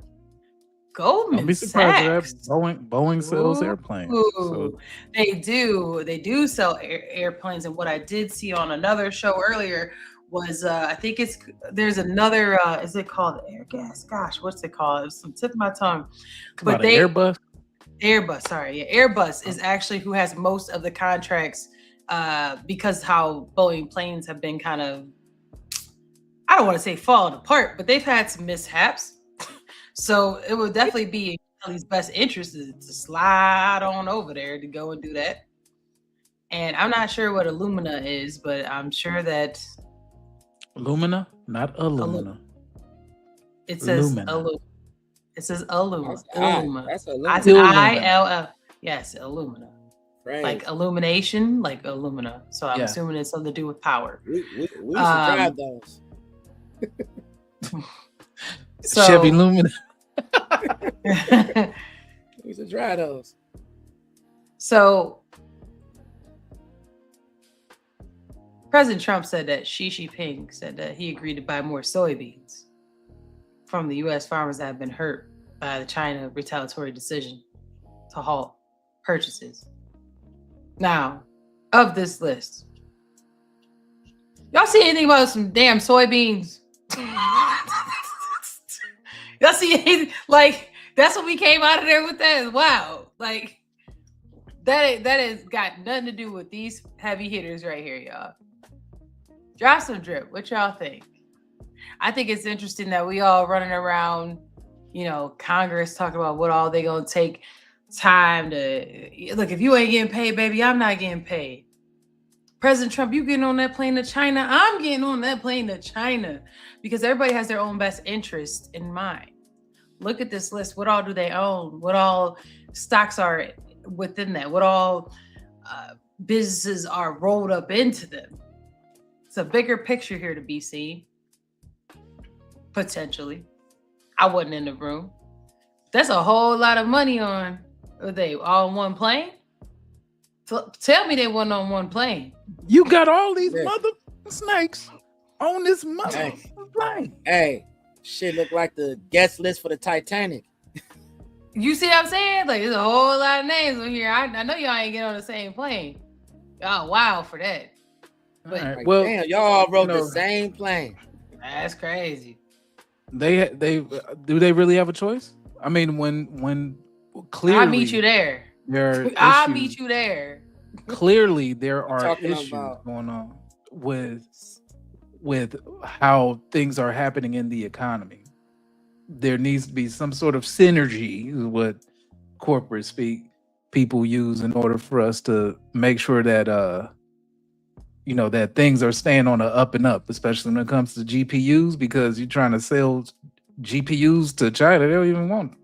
Goldman Don't be surprised Sachs. Boeing sells airplanes. So. They do sell airplanes. And what I did see on another show earlier was I think there's another is it called Airgas? Gosh, what's it called? It's on the tip of my tongue. But Airbus? Airbus, sorry. Yeah, Airbus is actually who has most of the contracts because how Boeing planes have been kind of, I don't want to say falling apart, but they've had some mishaps. So it would definitely be in Kelly's best interest to slide on over there to go and do that. And I'm not sure what Illumina is, but I'm sure that Illumina, not Illumina. It says Illumina. It says Illumina. That's Illumina. That's an ILL. Yes, Illumina. Right. Like illumination, like Illumina. So I'm assuming it's something to do with power. We used to drive those. Chevy Lumina. We used to drive those. So President Trump said that Xi Jinping said that he agreed to buy more soybeans from the U.S. farmers that have been hurt by the China retaliatory decision to halt purchases. Now, of this list, y'all see anything about some damn soybeans? Y'all see anything? Like, that's what we came out of there with that? Wow. Like, that has got nothing to do with these heavy hitters right here, y'all. Drop some drip. What y'all think? I think it's interesting that we all running around, Congress talking about what all they gonna take time to look. If you ain't getting paid, baby, I'm not getting paid. President Trump, you getting on that plane to China? I'm getting on that plane to China, because everybody has their own best interest in mind. Look at this list. What all do they own? What all stocks are within that? What all businesses are rolled up into them? It's a bigger picture here to be seen. Potentially. I wasn't in the room. That's a whole lot of money on. Are they all on one plane? Tell me they wasn't on one plane. You got all these mother snakes on this mother plane. Hey, shit look like the guest list for the Titanic. You see what I'm saying? Like, there's a whole lot of names on here. I know y'all ain't get on the same plane. Y'all wild for that. But right. Well, damn, y'all all rode the same plane. That's crazy. They do they really have a choice? I mean, when clearly I'll meet you there. I'll meet you there. Clearly, there are issues going on with how things are happening in the economy. There needs to be some sort of synergy, is what corporate speak people use, in order for us to make sure that that things are staying on the up and up, especially when it comes to GPUs, because you're trying to sell GPUs to China. They don't even want them.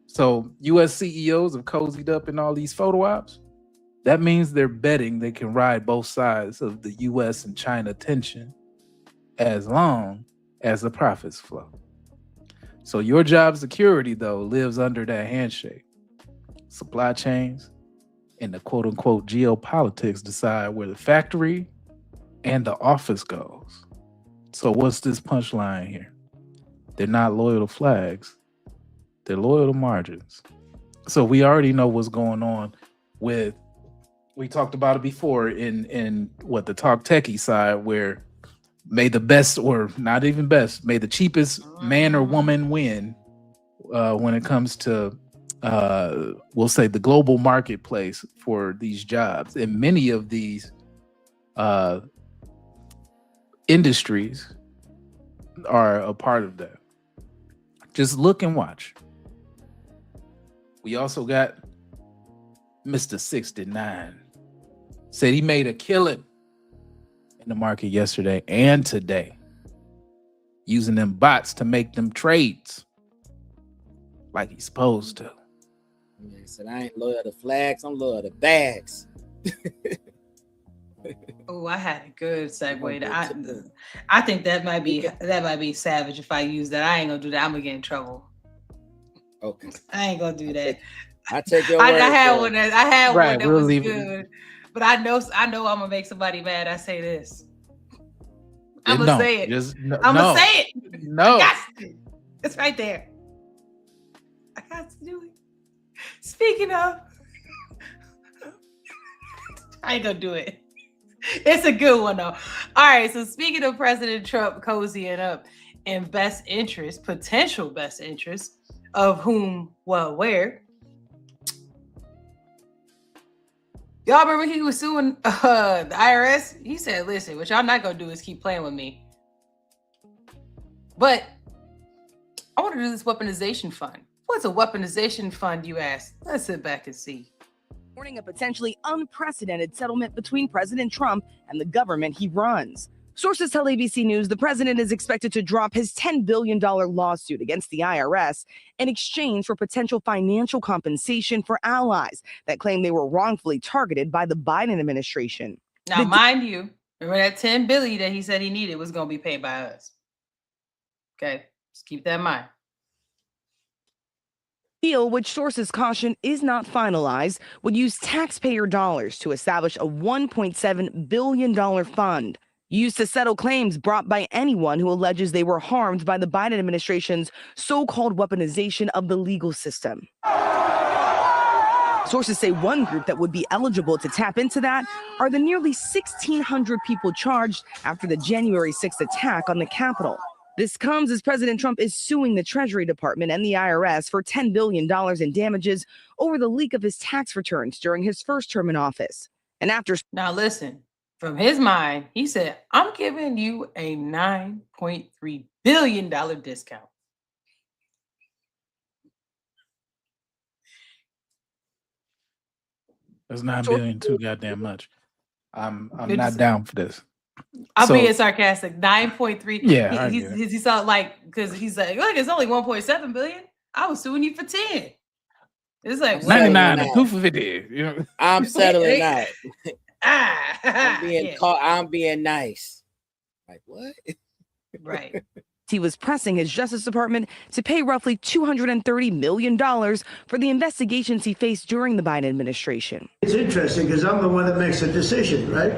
So US CEOs have cozied up in all these photo ops. That means they're betting they can ride both sides of the US and China tension as long as the profits flow. So your job security, though, lives under that handshake. Supply chains, and the quote unquote geopolitics decide where the factory and the office goes. So what's this punchline here? They're not loyal to flags. They're loyal to margins. So we already know what's going on with, we talked about it before in what the Talk Techie side, where may the best, or not even best, may the cheapest man or woman win when it comes to we'll say the global marketplace for these jobs. And many of these industries are a part of that. Just look and watch. We also got Mr. 69. Said he made a killing in the market yesterday and today, using them bots to make them trades like he's supposed to. He said, I ain't loyal to flags, I'm loyal to bags. Oh, I had a good segue. I think that might be savage if I use that. I ain't gonna do that. I'm gonna get in trouble. Okay. I ain't gonna do that. I take your word. I had one that was good. It. But I know I'm gonna make somebody mad. I say this. I'm gonna say it. I'm gonna say it. No. It's right there. I got to do it. Speaking of, I ain't gonna do it. It's a good one though. All right. So speaking of President Trump cozying up in potential best interest of whom, well, where. Y'all remember he was suing the IRS? He said, listen, what y'all not gonna do is keep playing with me. But I want to do this weaponization fund. What's a weaponization fund, you ask? Let's sit back and see. Warning a potentially unprecedented settlement between President Trump and the government he runs. Sources tell ABC News the president is expected to drop his $10 billion lawsuit against the IRS in exchange for potential financial compensation for allies that claim they were wrongfully targeted by the Biden administration. Now, mind you, remember that $10 billion that he said he needed was going to be paid by us. Okay, just keep that in mind. Deal, which sources caution is not finalized, would use taxpayer dollars to establish a $1.7 billion fund used to settle claims brought by anyone who alleges they were harmed by the Biden administration's so-called weaponization of the legal system. Sources say one group that would be eligible to tap into that are the nearly 1,600 people charged after the January 6th attack on the Capitol. This comes as President Trump is suing the Treasury Department and the IRS for $10 billion in damages over the leak of his tax returns during his first term in office. And after... Now listen, from his mind, he said, I'm giving you a $9.3 billion discount. That's $9 billion too goddamn much. I'm not down for this. I'm being sarcastic. 9.3. Yeah, he saw like, because he's like, look, it's only 1.7 billion. I was suing you for 10. It's like 99 and 250. You know, I'm settling out. I'm I'm being nice. Like what? Right. He was pressing his Justice Department to pay roughly $230 million for the investigations he faced during the Biden administration. It's interesting because I'm the one that makes a decision, right?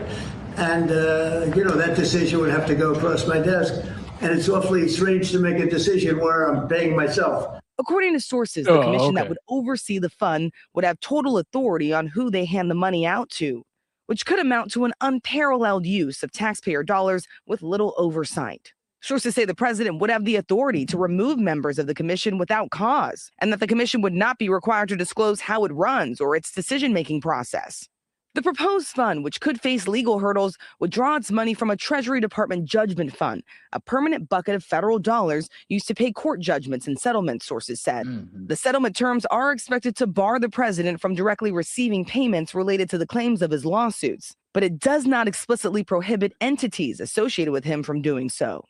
And, that decision would have to go across my desk. And it's awfully strange to make a decision where I'm paying myself. According to sources, the commission that would oversee the fund would have total authority on who they hand the money out to, which could amount to an unparalleled use of taxpayer dollars with little oversight. Sources say the president would have the authority to remove members of the commission without cause, and that the commission would not be required to disclose how it runs or its decision-making process. The proposed fund, which could face legal hurdles, would draw its money from a Treasury Department judgment fund, a permanent bucket of federal dollars used to pay court judgments and settlements, sources said. The settlement terms are expected to bar the president from directly receiving payments related to the claims of his lawsuits, but it does not explicitly prohibit entities associated with him from doing so.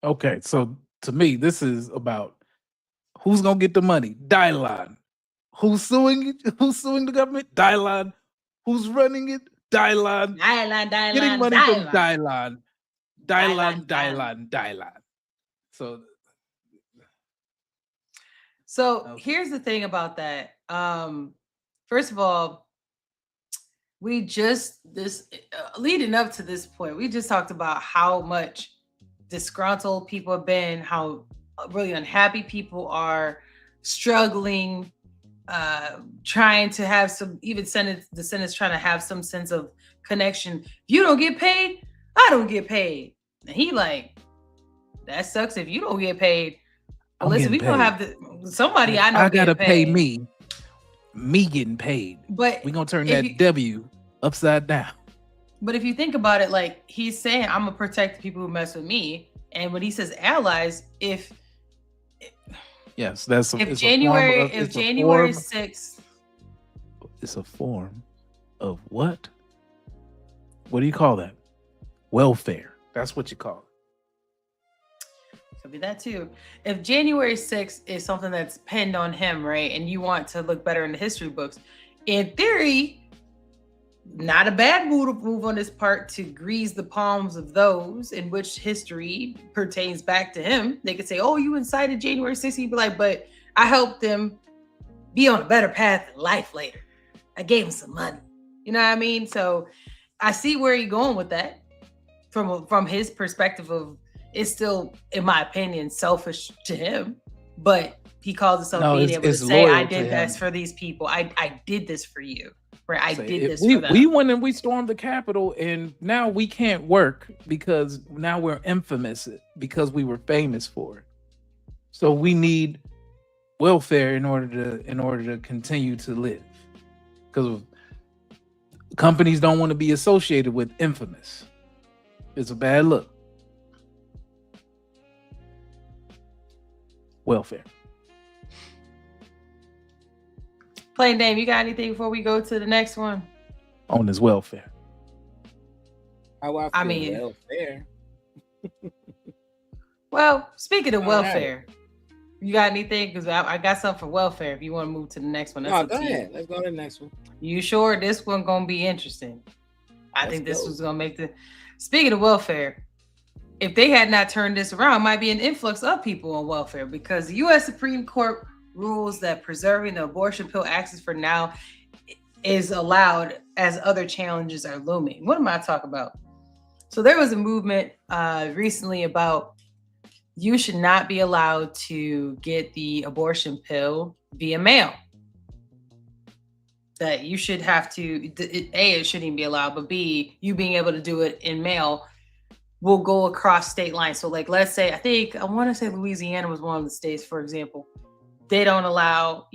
Okay, so to me, this is about who's gonna get the money. Dylon. Who's suing it? Who's suing the government? Dylon. Who's running it? Dylon. Getting money from Dylon. Dylon. So here's the thing about that. First of all, we just leading up to this point, we just talked about how much disgruntled people have been, how really unhappy people are, struggling, trying to have some, even the Senate's trying to have some sense of connection. If you don't get paid, I don't get paid. And he like, that sucks if you don't get paid. But listen, we gonna have somebody I know. I gotta pay me getting paid. But we're gonna turn that W upside down. But if you think about it, like he's saying, I'm gonna protect the people who mess with me. And when he says allies, if January 6th, it's a form of what? What do you call that? Welfare. That's what you call it. Could be that too. If January 6th is something that's pinned on him, right, and you want to look better in the history books, in theory, not a bad move on his part to grease the palms of those in which history pertains back to him. They could say, oh, you incited January 6th. He'd be like, but I helped them be on a better path in life later. I gave him some money. You know what I mean? So I see where you're going with that from his perspective of, it's still, in my opinion, selfish to him, but he calls himself being able to say, I did this for these people. I did this for you. Right? I did this for them. We went and we stormed the Capitol, and now we can't work because now we're infamous because we were famous for it. So we need welfare in order to continue to live. Because companies don't want to be associated with infamous. It's a bad look. Welfare. Plain Dame, you got anything before we go to the next one? On his welfare. I mean, welfare. Well, speaking of welfare, you got anything? Because I got something for welfare. If you want to move to the next one, go ahead. Let's go to the next one. You sure this one gonna be interesting? I think this was gonna make the. Speaking of welfare, if they had not turned this around, might be an influx of people on welfare because the U.S. Supreme Court rules that preserving the abortion pill access for now is allowed as other challenges are looming. What am I talking about? So there was a movement recently about you should not be allowed to get the abortion pill via mail. That you should have to, A, it shouldn't even be allowed, but B, you being able to do it in mail will go across state lines. So like, let's say, I want to say Louisiana was one of the states, for example. They don't allow,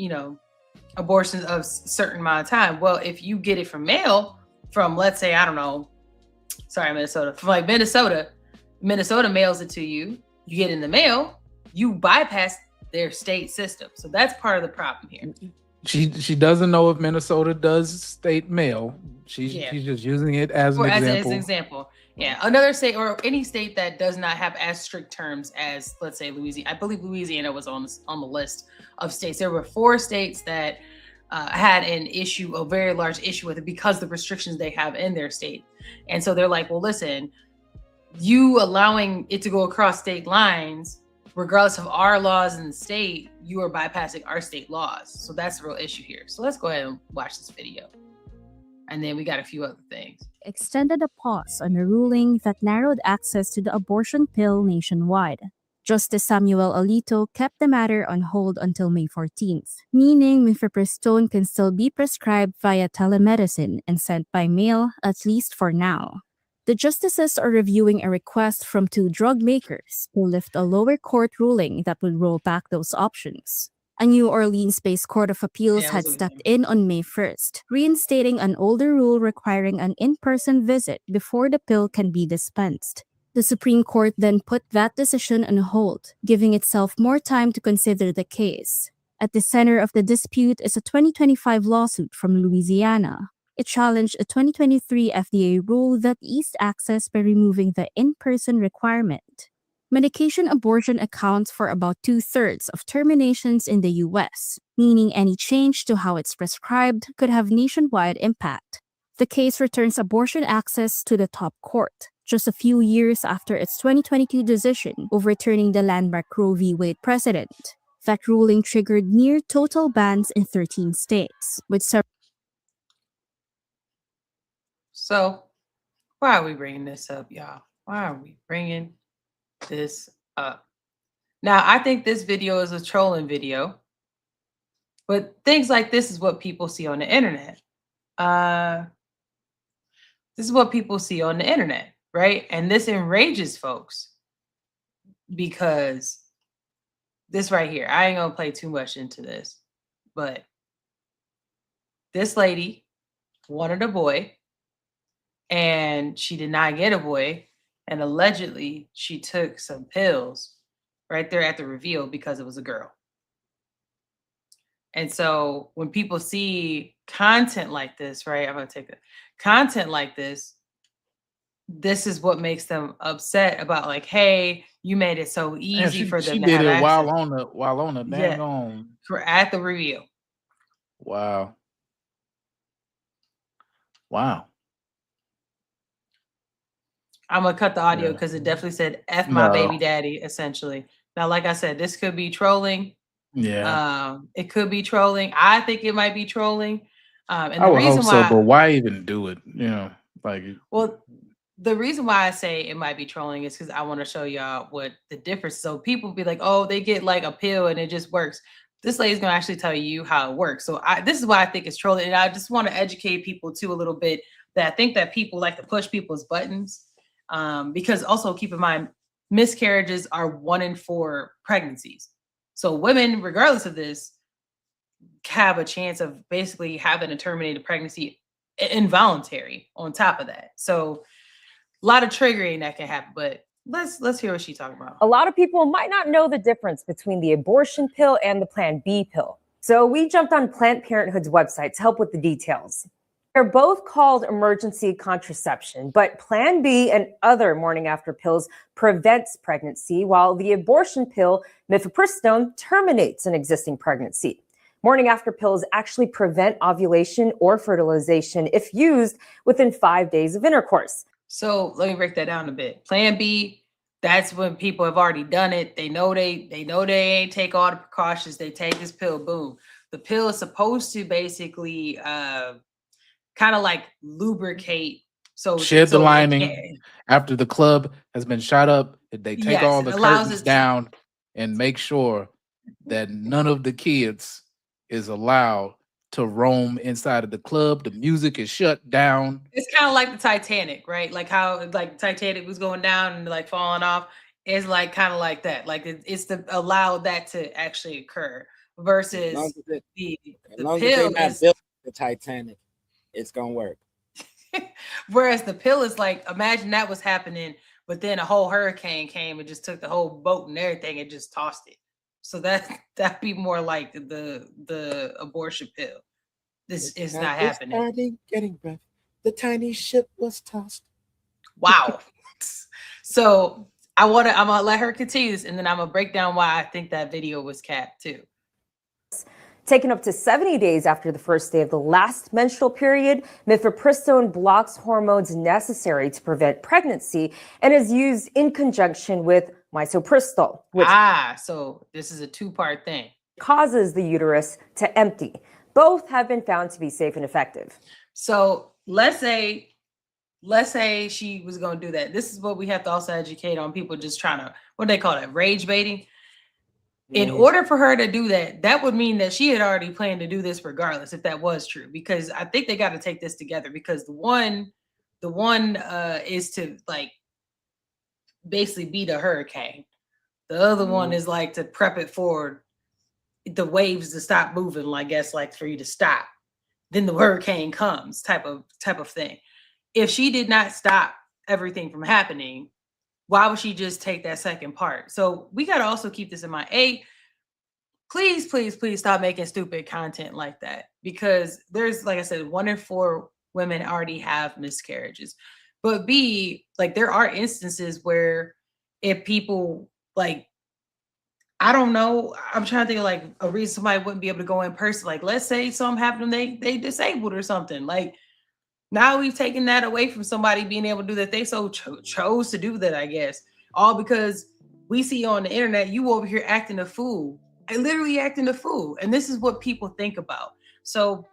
abortions of a certain amount of time. Well, if you get it from mail from, let's say, I don't know, Minnesota, from like Minnesota mails it to you, you get it in the mail, you bypass their state system. So that's part of the problem here. She doesn't know if Minnesota does state mail. She's just using it as an example. As an example. Yeah, another state or any state that does not have as strict terms as, let's say, Louisiana. I believe Louisiana was on the list of states. There were 4 states that had a very large issue with it because of the restrictions they have in their state. And so they're like, well, listen, you allowing it to go across state lines, regardless of our laws in the state, you are bypassing our state laws. So that's the real issue here. So let's go ahead and watch this video. And then we got a few other things. Extended a pause on a ruling that narrowed access to the abortion pill nationwide. Justice Samuel Alito kept the matter on hold until May 14th, meaning mifepristone can still be prescribed via telemedicine and sent by mail, at least for now. The justices are reviewing a request from 2 drug makers to lift a lower court ruling that would roll back those options. A New Orleans-based court of appeals had stepped in on May 1st, reinstating an older rule requiring an in-person visit before the pill can be dispensed. The Supreme Court then put that decision on hold, giving itself more time to consider the case. At the center of the dispute is a 2025 lawsuit from Louisiana. It challenged a 2023 FDA rule that eased access by removing the in-person requirement. Medication abortion accounts for about 2/3 of terminations in the U.S., meaning any change to how it's prescribed could have nationwide impact. The case returns abortion access to the top court, just a few years after its 2022 decision overturning the landmark Roe v. Wade precedent. That ruling triggered near total bans in 13 states, with several So why are we bringing this up, y'all? Why are we bringing this up? Now, I think this video is a trolling video, but things like this is what people see on the internet. This is what people see on the internet, right? And this enrages folks because this right here, I ain't gonna play too much into this, but this lady wanted a boy and she did not get a boy. And allegedly, she took some pills right there at the reveal because it was a girl. And so when people see content like this, right? I'm going to take it. Content like this is what makes them upset about, like, hey, you made it so easy for them she to did have it access. while on the dang on. At the reveal. Wow. Wow. I'm gonna cut the audio because it definitely said "F my baby daddy," essentially. Now, like I said, this could be trolling. Yeah. It could be trolling. I think it might be trolling. And I the would reason hope why, so, but why even do it? You know, like. Well, the reason why I say it might be trolling is because I want to show y'all what the difference. So people be like, "Oh, they get like a pill and it just works." This lady's gonna actually tell you how it works. So this is why I think it's trolling, and I just want to educate people too a little bit that I think that people like to push people's buttons. Because also keep in mind, miscarriages are 1 in 4 pregnancies. So women, regardless of this, have a chance of basically having a terminated pregnancy involuntary on top of that. So a lot of triggering that can happen, but let's hear what she's talking about. A lot of people might not know the difference between the abortion pill and the Plan B pill. So we jumped on Planned Parenthood's website to help with the details. They're both called emergency contraception, but Plan B and other morning after pills prevents pregnancy, while the abortion pill, mifepristone, terminates an existing pregnancy. Morning after pills actually prevent ovulation or fertilization if used within 5 days of intercourse. So let me break that down a bit. Plan B, that's when people have already done it. They know they ain't take all the precautions. They take this pill, boom. The pill is supposed to basically kind of like lubricate. So shed the lining after the club has been shot up. They take all the curtains down and make sure that none of the kids is allowed to roam inside of the club. The music is shut down. It's kind of like the Titanic, right? Like how like Titanic was going down and like falling off. It's like kind of like that. Like it's to allow that to actually occur versus the pill is built the Titanic. It's gonna work. Whereas the pill is like, imagine that was happening, but then a whole hurricane came and just took the whole boat and everything and just tossed it. So that'd be more like the abortion pill. This is not happening. Getting breath. The tiny ship was tossed. Wow. So I'm gonna let her continue this, and then I'm gonna break down why I think that video was capped too. Taken up to 70 days after the first day of the last menstrual period, mifepristone blocks hormones necessary to prevent pregnancy and is used in conjunction with misoprostol, which so this is a 2-part thing. Causes the uterus to empty. Both have been found to be safe and effective. So let's say she was going to do that. This is what we have to also educate on people just trying to, what do they call it, rage baiting. In order for her to do that, that would mean that she had already planned to do this regardless, if that was true, because I think they got to take this together, because the one is to like basically beat a hurricane. The other one is like to prep it for the waves to stop moving, I guess, like for you to stop. Then the hurricane comes type of thing. If she did not stop everything from happening, why would she just take that second part? So we got to also keep this in mind. A, please, please, please stop making stupid content like that, because there's, like I said, 1 in 4 women already have miscarriages. But B, like there are instances where if people like, I don't know, I'm trying to think of like a reason somebody wouldn't be able to go in person. Like let's say something happened, they disabled or something. Like now we've taken that away from somebody being able to do that. They so chose to do that, I guess. All because we see on the internet, you over here acting a fool. I literally acting a fool. And this is what people think about. So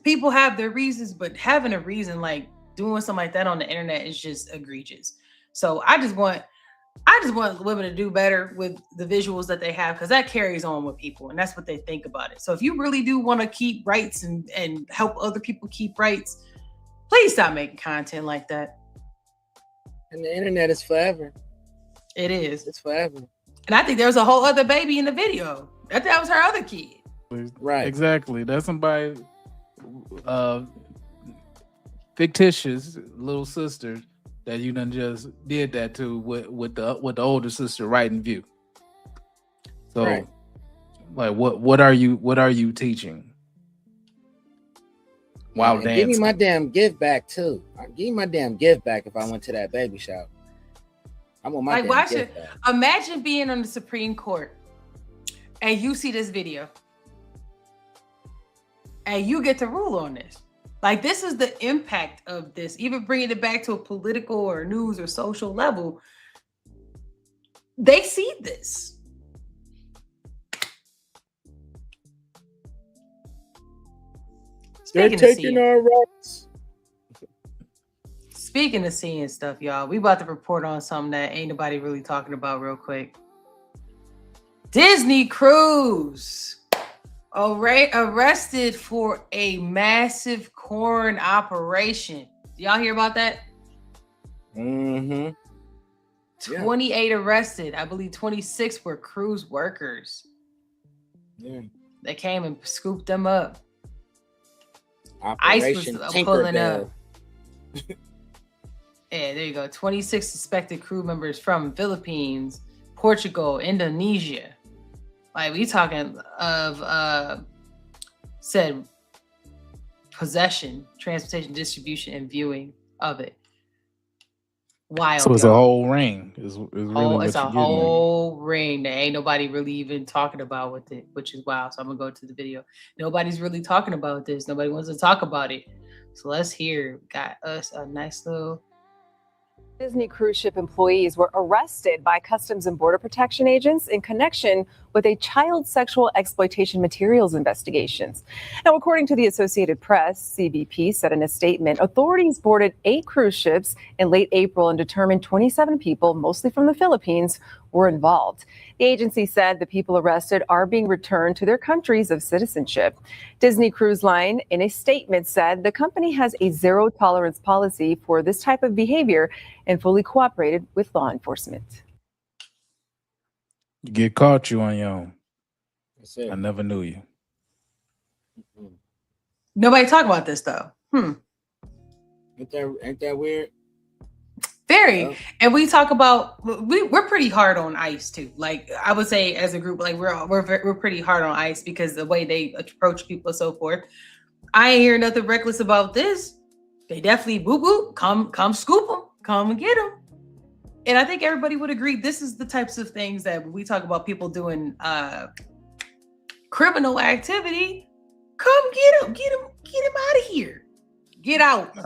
people have their reasons, but having a reason like doing something like that on the internet is just egregious. So I just want women to do better with the visuals that they have, because that carries on with people and that's what they think about it. So if you really do want to keep rights and help other people keep rights, please stop making content like that. And the internet is forever. It is. It's forever. And I think there was a whole other baby in the video. That was her other kid. Right. Exactly. That's somebody fictitious little sister that you done just did that to with the older sister right in view. So Right. Like what are you teaching? Wow, Yeah, give me my damn gift back too. Give me my damn gift back if I went to that baby shower. I want my damn gift back. Imagine being on the Supreme Court and you see this video and you get to rule on this. Like, this is the impact of this. Even bringing it back to a political or news or social level, they see this. They're taking our rights. Speaking of seeing stuff, y'all, we about to report on something that ain't nobody really talking about real quick. Disney Cruise arrested for a massive corn operation. Y'all hear about that? 28 arrested. I believe 26 were cruise workers. Yeah. They came and scooped them up. Operation ICE was pulling up. Tinkerbell. Yeah, there you go. 26 suspected crew members from Philippines, Portugal, Indonesia. Like, we talking of said possession, transportation, distribution, and viewing of it. Wild. So it's a whole ring. Is really it's a whole ring that ain't nobody really even talking about with it, which is wild. So I'm gonna go to the video. Nobody's really talking about this. Nobody wants to talk about it. So let's hear. Got us a nice little. Disney cruise ship employees were arrested by Customs and Border Protection agents in connection with a child sexual exploitation materials investigations. Now, according to the Associated Press, CBP said in a statement, authorities boarded 8 cruise ships in late April and determined 27 people, mostly from the Philippines, were involved. The agency said the people arrested are being returned to their countries of citizenship. Disney Cruise Line, in a statement, said the company has a zero tolerance policy for this type of behavior and fully cooperated with law enforcement. You get caught, you on your own. I never knew you. Nobody talk about this though. Ain't that weird? Very. And we talk about we're pretty hard on ICE too. Like, I would say as a group, like we're pretty hard on ICE because the way they approach people and so forth. I ain't hearing nothing reckless about this. They definitely come scoop them, come and get them. And I think everybody would agree this is the types of things that when we talk about people doing criminal activity, come get them out of here. Get out.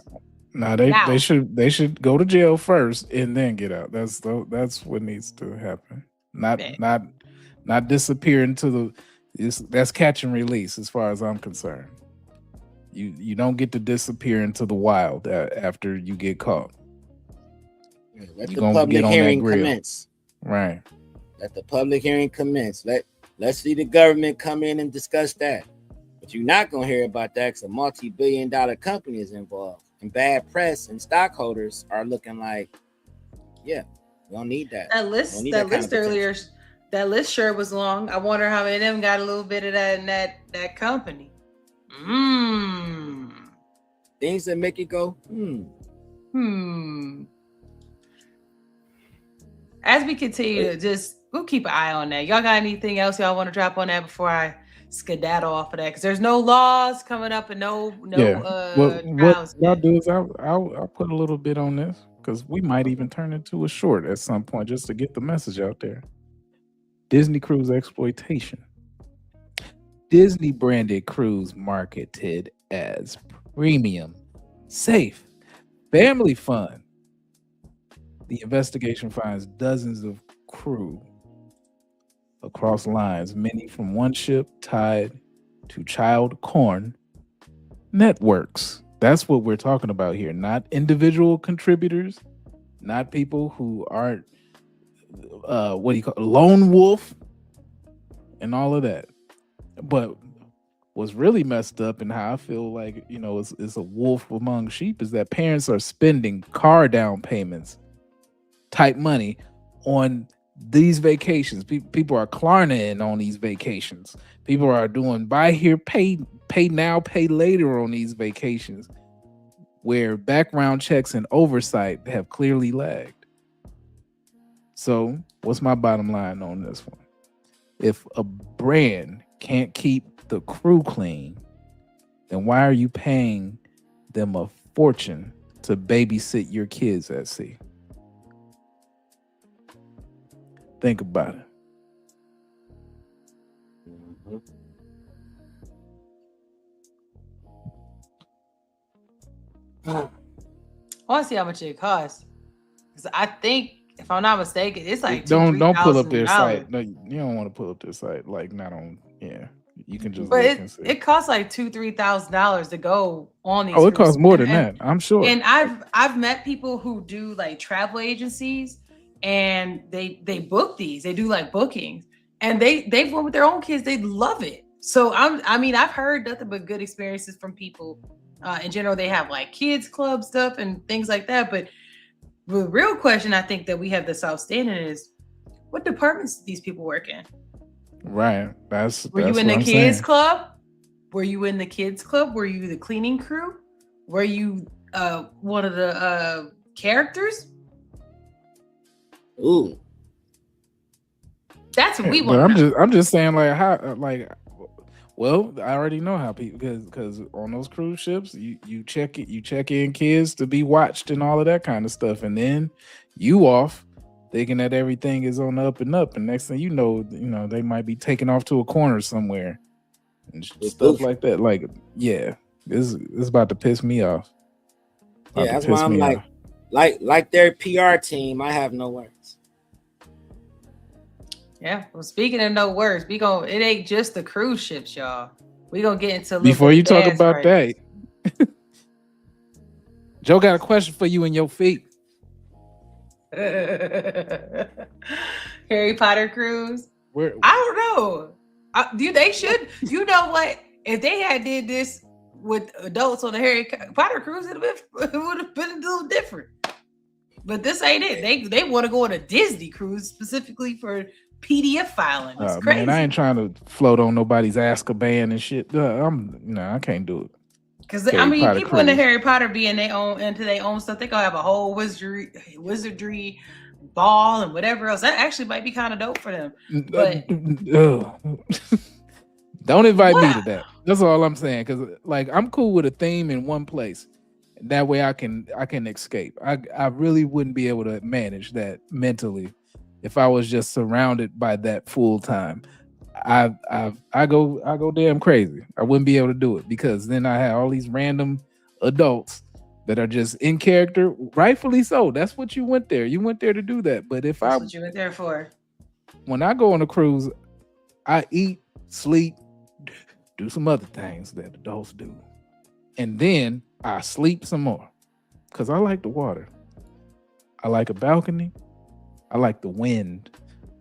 No, they should go to jail first and then get out. That's what needs to happen. Not disappear into that's catch and release as far as I'm concerned. You don't get to disappear into the wild after you get caught. Yeah, let the public hearing commence. Right. Let the public hearing commence. Let's see the government come in and discuss that. But you're not gonna hear about that because a multi-billion-dollar company is involved. And bad press and stockholders are looking like, yeah, we don't need that. That list earlier, that list sure was long. I wonder how many of them got a little bit of that in that company. Things that make it go, As we continue to we'll keep an eye on that. Y'all got anything else y'all want to drop on that before I skedaddle off of that? Because there's no laws coming up and no what I'll do is I'll put a little bit on this because we might even turn into a short at some point just to get the message out there. Disney Cruise exploitation. Disney branded cruise marketed as premium, safe, family fun. The investigation finds dozens of crew across lines, many from one ship tied to child corn networks. That's what we're talking about here. Not individual contributors, not people who aren't what do you call lone wolf and all of that. But what's really messed up and how I feel like, it's a wolf among sheep is that parents are spending car down payments type money on these vacations. People are Klarna-ing on these vacations. People are doing buy here, pay now, pay later on these vacations, where background checks and oversight have clearly lagged. So what's my bottom line on this one? If a brand can't keep the crew clean, then why are you paying them a fortune to babysit your kids at sea? Think about it. I want to see how much it costs. Because I think, if I'm not mistaken, it's like don't pull up their site. No, you don't want to pull up their site. Like, not on. Yeah, you can just. But look and see. it costs like $2,000-$3,000 to go on these. Oh, it costs more than and that. I'm sure. And I've met people who do like travel agencies, and they book these. They do like bookings, and they went with their own kids. They love it. So I've heard nothing but good experiences from people. In general, they have like kids club stuff and things like that. But the real question I think that we have that's outstanding is, what departments do these people work in? Right. Were you in the kids club? Were you in the kids club? Were you the cleaning crew? Were you one of the characters? Ooh. That's what we want. I'm just saying, like, how, like, well, I already know how people, because on those cruise ships, you check in kids to be watched and all of that kind of stuff, and then you off thinking that everything is on the up and up, and next thing you know, they might be taken off to a corner somewhere and stuff like that. Like, yeah, this is about to piss me off. Yeah, that's why I'm like their PR team. I have no words. Yeah, well, speaking of no words, it ain't just the cruise ships, y'all. We gonna get into before you talk about that. Joe got a question for you in your feet. Harry Potter cruise. Where? I don't know. They should. You know what? If they had did this with adults on the Harry Potter cruise, it would have been a little different. But this ain't it. They want to go on a Disney cruise specifically for PDF filing. It's crazy. Man, I ain't trying to float on nobody's Azkaban and shit. I can't do it. Because people in the Harry Potter be into their own stuff. They gonna have a whole wizardry ball and whatever else. That actually might be kind of dope for them. But don't invite me to that. That's all I'm saying. Because like I'm cool with a theme in one place. That way I can escape. I really wouldn't be able to manage that mentally if I was just surrounded by that full time. I go damn crazy. I wouldn't be able to do it because then I have all these random adults that are just in character, rightfully so. That's what you went there. You went there to do that. But that's what you went there for. When I go on a cruise, I eat, sleep, do some other things that adults do, and then I sleep some more because I like the water. I like a balcony. I like the wind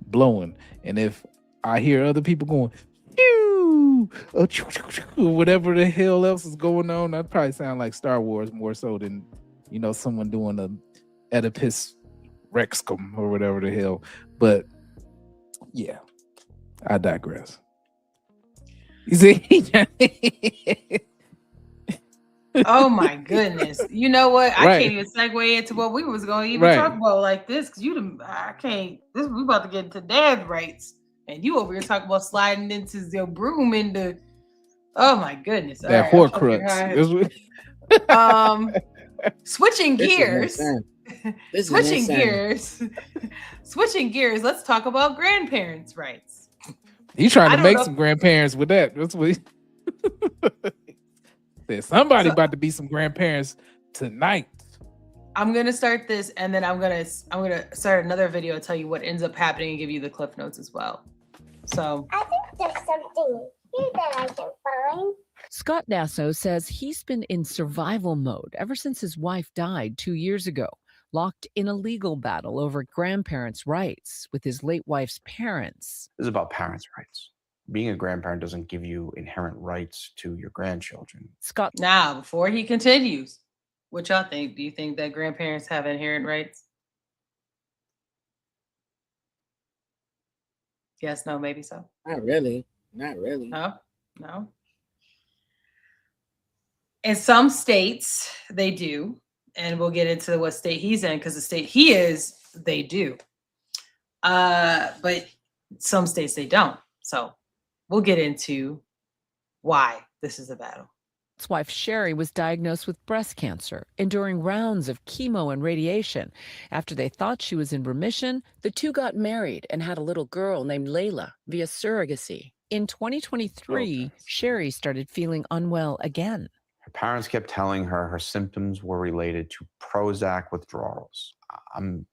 blowing. And if I hear other people going, whatever the hell else is going on, that probably sound like Star Wars more so than, someone doing a Oedipus Rexcum or whatever the hell. But yeah, I digress. You see? Oh my goodness! You know what? I can't even segue into what we was going to even talk about like this because I can't. We about to get into dad rights, and you over here talking about sliding into your broom into. Oh my goodness! That Horcrux. Switching gears. Switching gears. Let's talk about grandparents' rights. He's trying to make some grandparents with that. That's what. Somebody about to be some grandparents tonight. I'm gonna start this, and then I'm gonna start another video and tell you what ends up happening and give you the cliff notes as well. So I think there's something here that I can find. Scott Nasso says he's been in survival mode ever since his wife died 2 years ago, locked in a legal battle over grandparents' rights with his late wife's parents. This is about parents' rights. Being a grandparent doesn't give you inherent rights to your grandchildren. Scott. Now, before he continues, what y'all think? Do you think that grandparents have inherent rights? Yes, no, maybe so. Not really. Not really. No, no. In some states, they do. And we'll get into what state he's in, because the state he is, they do. But some states they don't. So we'll get into why this is a battle. His wife Sherry was diagnosed with breast cancer, enduring rounds of chemo and radiation. After they thought she was in remission, the two got married and had a little girl named Layla via surrogacy. In 2023, Sherry started feeling unwell again. Her parents kept telling her her symptoms were related to Prozac withdrawals. I'm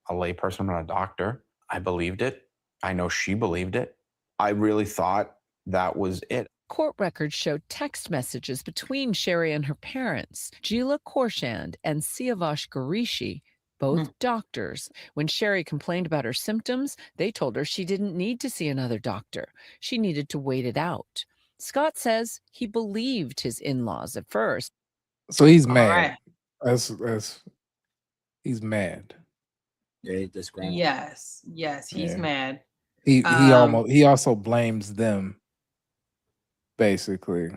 a layperson, I'm not a doctor. I believed it. I know she believed it. I really thought that was it. Court records showed text messages between Sherry and her parents, Gila Korshand and Siavash Garishi, both doctors. When Sherry complained about her symptoms, they told her she didn't need to see another doctor. She needed to wait it out. Scott says he believed his in-laws at first. So he's mad. That's he's mad. Yeah, he's disgruntled. Yes, he's mad. He also blames them, basically.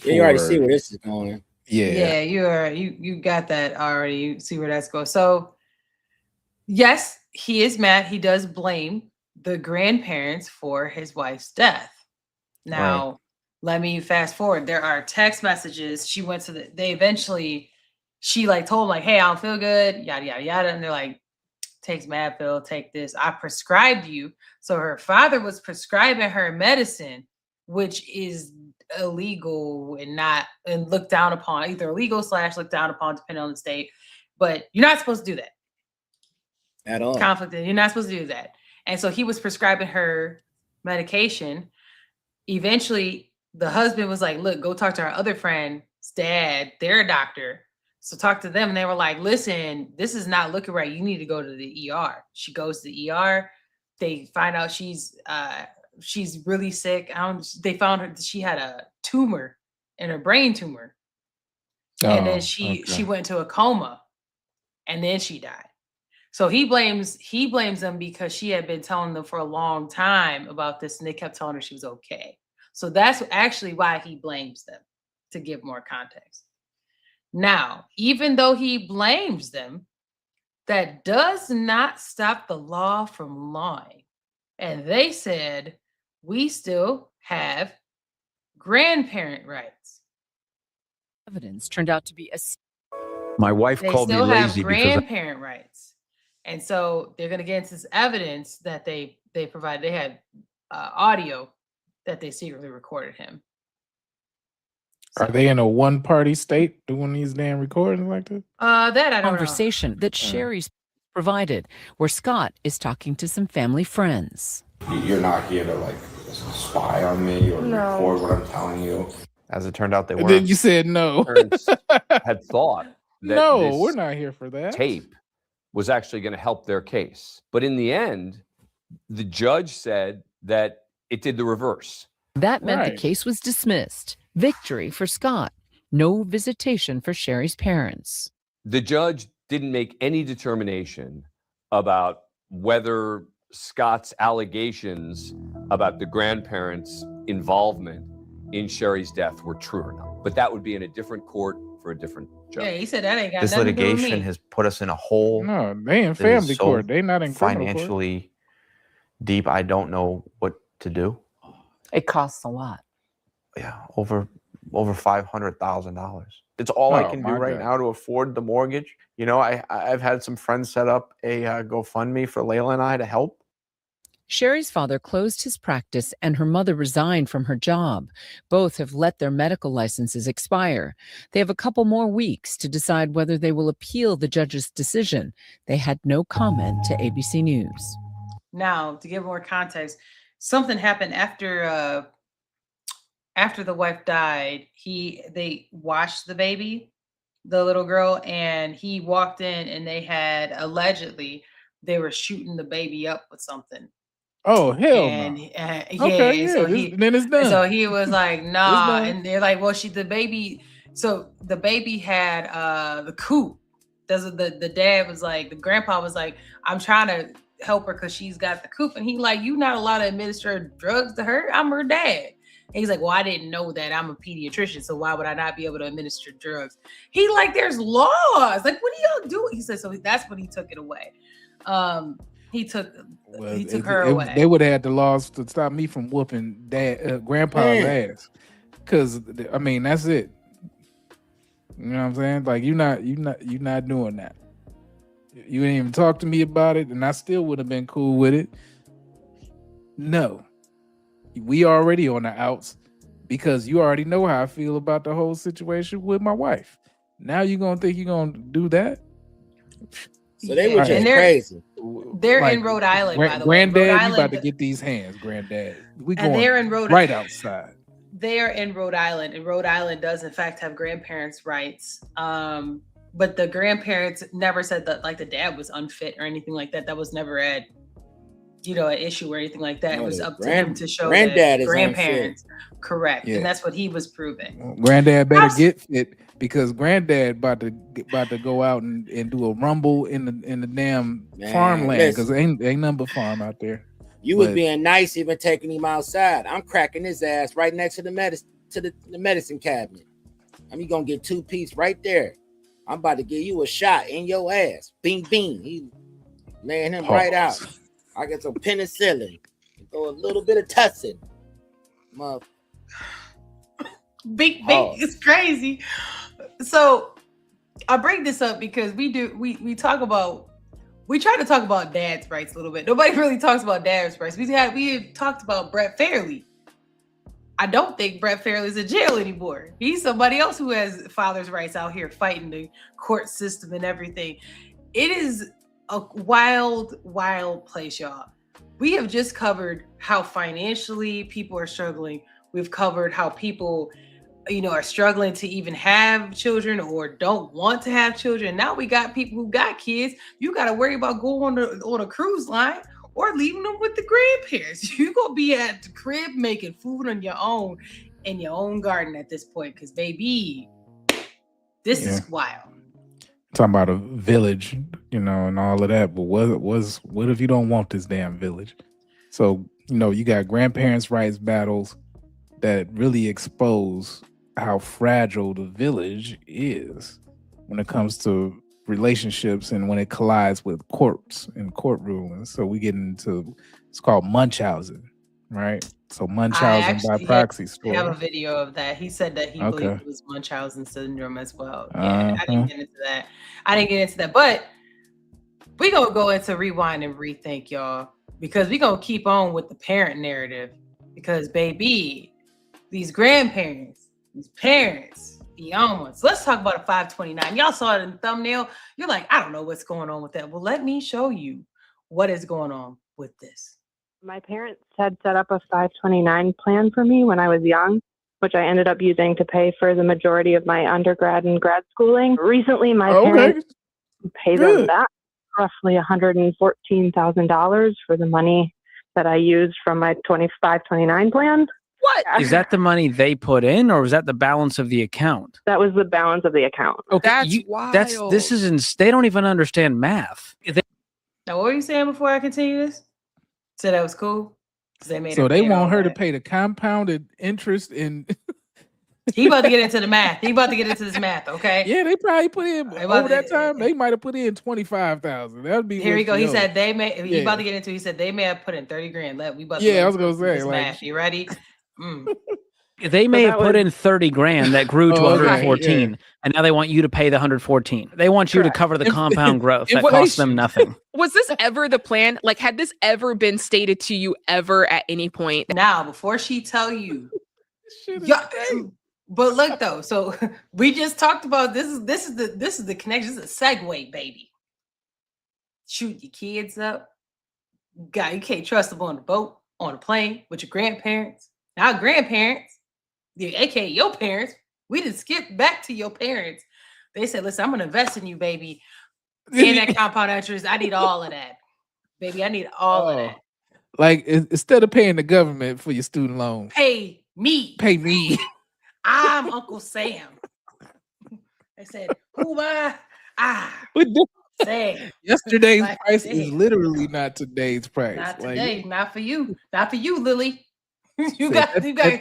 Yeah, you already see where this is going. Yeah, you got that already. You see where that's going. So yes, he is mad. He does blame the grandparents for his wife's death. Now, let me fast forward. There are text messages. She went to she like told him like, hey, I don't feel good, yada, yada, yada. And they're like, take Madville, take this. I prescribed you. So her father was prescribing her medicine, which is illegal and looked down upon, either illegal / looked down upon, depending on the state. But you're not supposed to do that. At all. Conflict. You're not supposed to do that. And so he was prescribing her medication. Eventually, the husband was like, look, go talk to our other friend's dad. They're a doctor. So talk to them. And they were like, listen, this is not looking right. You need to go to the ER. She goes to the ER. They find out she's really sick. They found her, she had a tumor in her brain tumor. And then she went into a coma, and then she died. So he blames them because she had been telling them for a long time about this, and they kept telling her she was okay. So that's actually why he blames them, to give more context. Now, even though he blames them, that does not stop the law from lying. And they said, we still have grandparent rights. Evidence turned out to be my wife called me lazy because grandparent rights. And so they're going to get into this evidence that they provided. They had audio that they secretly recorded him. Are they in a one-party state doing these damn recordings like this? That I don't conversation that Sherry's provided, where Scott is talking to some family friends. You're not here to like spy on me or record what I'm telling you. As it turned out, they were. Then you said no. Parents had thought that no, we're not here for that. Tape was actually going to help their case. But in the end, the judge said that it did the reverse. That meant the case was dismissed. Victory for Scott. No visitation for Sherry's parents. The judge didn't make any determination about whether Scott's allegations about the grandparents' involvement in Sherry's death were true or not. But that would be in a different court for a different judge. Yeah, he said that ain't got this nothing to do with litigation me. has put us in a hole. No, they in family court. They not in criminal court. Financially deep. I don't know what to do. It costs a lot. Yeah, over $500,000. It's all I can do right now to afford the mortgage. You know, I've had some friends set up a GoFundMe for Layla and I to help. Sherry's father closed his practice and her mother resigned from her job. Both have let their medical licenses expire. They have a couple more weeks to decide whether they will appeal the judge's decision. They had no comment to ABC News. Now, to give more context, something happened after after the wife died, they washed the baby, the little girl, and he walked in and they had allegedly they were shooting the baby up with something. Oh hell no! And Okay, yeah, yeah, then it's done. so he was like, It's nah, done. and they're like, well, the baby had the coop. The dad was like, the grandpa was like, I'm trying to help her because she's got the coop, and he like, you not allowed to administer drugs to her. I'm her dad. And he's like, well, I didn't know that. I'm a pediatrician, so why would I not be able to administer drugs? He like, there's laws. Like, what do y'all do? He said, so that's when he took it away. He took her away. They would have had the laws to stop me from whooping grandpa's ass. Cause I mean, that's it. You know what I'm saying? Like you're not doing that. You didn't even talk to me about it, and I still would have been cool with it. No. We already on the outs because you already know how I feel about the whole situation with my wife. Now you're gonna think you're gonna do that? So they were just crazy. They're in Rhode Island, by the way. Granddad, you about to get these hands, Granddad. We going they're in Rhode right outside. They are in Rhode Island, and Rhode Island does in fact have grandparents' rights. But the grandparents never said that like the dad was unfit or anything like that. That was never an issue or anything like that. It was up to him to show Granddad that grandparents. Correct. Yeah. And that's what he was proving. Granddad better get fit because Granddad about to go out and do a rumble in the damn farmland because ain't nothing but farm out there. You was being nice even taking him outside. I'm cracking his ass right next to the medicine cabinet. I mean, you gonna get 2-piece right there. I'm about to give you a shot in your ass. Bing, bing. He laying him right out. I get some penicillin. Throw a little bit of tussin. Big. It's crazy. So I bring this up because we try to talk about dad's rights a little bit. Nobody really talks about dad's rights. We had talked about Brett Fairley. I don't think Brett Fairley's in jail anymore. He's somebody else who has father's rights out here fighting the court system and everything. It is a wild, wild place, y'all. We have just covered how financially people are struggling. We've covered how people, are struggling to even have children or don't want to have children. Now we got people who got kids. You got to worry about going on a cruise line or leaving them with the grandparents. You're going to be at the crib making food on your own in your own garden at this point. Because, baby, this is wild. Talking about a village, and all of that. But what if you don't want this damn village? So, you got grandparents' rights battles that really expose how fragile the village is when it comes to relationships and when it collides with courts and court rulings. So we get into, it's called Munchausen, right? So Munchausen by proxy story. I have a video of that. He said that he believed it was Munchausen syndrome as well. Yeah, I didn't get into that. But we're going to go into rewind and rethink, y'all, because we're going to keep on with the parent narrative because, baby, these grandparents, these parents, beyond ones. Let's talk about a 529. Y'all saw it in the thumbnail. You're like, I don't know what's going on with that. Well, let me show you what is going on with this. My parents had set up a 529 plan for me when I was young, which I ended up using to pay for the majority of my undergrad and grad schooling. Recently, my parents paid them back roughly $114,000 for the money that I used from my 529 plan. What? Is that the money they put in, or was that the balance of the account? That was the balance of the account. Okay, That's wild. This is they don't even understand math. Now, what were you saying before I continue this? So that was cool. They want her to pay the compounded interest in. He about to get into the math. He about to get into this math. Okay. Yeah, they probably put in over that time. They might have put in 25,000. That would be. Here we go. He said they may. Yeah. He about to get into. He said they may have put in 30 grand. We about. I was gonna say like, math. You ready? They may have put in 30 grand that grew to 114, and now they want you to pay the 114. They want you to cover the compound growth that costs them nothing. Was this ever the plan? Like, had this ever been stated to you ever at any point? Now, before she tell you, but look though. So we just talked about this is the connection. This is a segue, baby. Shoot your kids up. God, you can't trust them on the boat, on a plane with your grandparents. Now, grandparents. aka your parents. We didn't skip back to your parents. They said, listen, I'm going to invest in you, baby. And that compound interest, I need all of that. Baby, I need all of that. Like, instead of paying the government for your student loan, pay me. Pay me. I'm Uncle Sam. They said, who am I? Say. Yesterday's Like, price say. is literally not today's price. Not Like, today. Not for you. Not for you, Lily. You say got.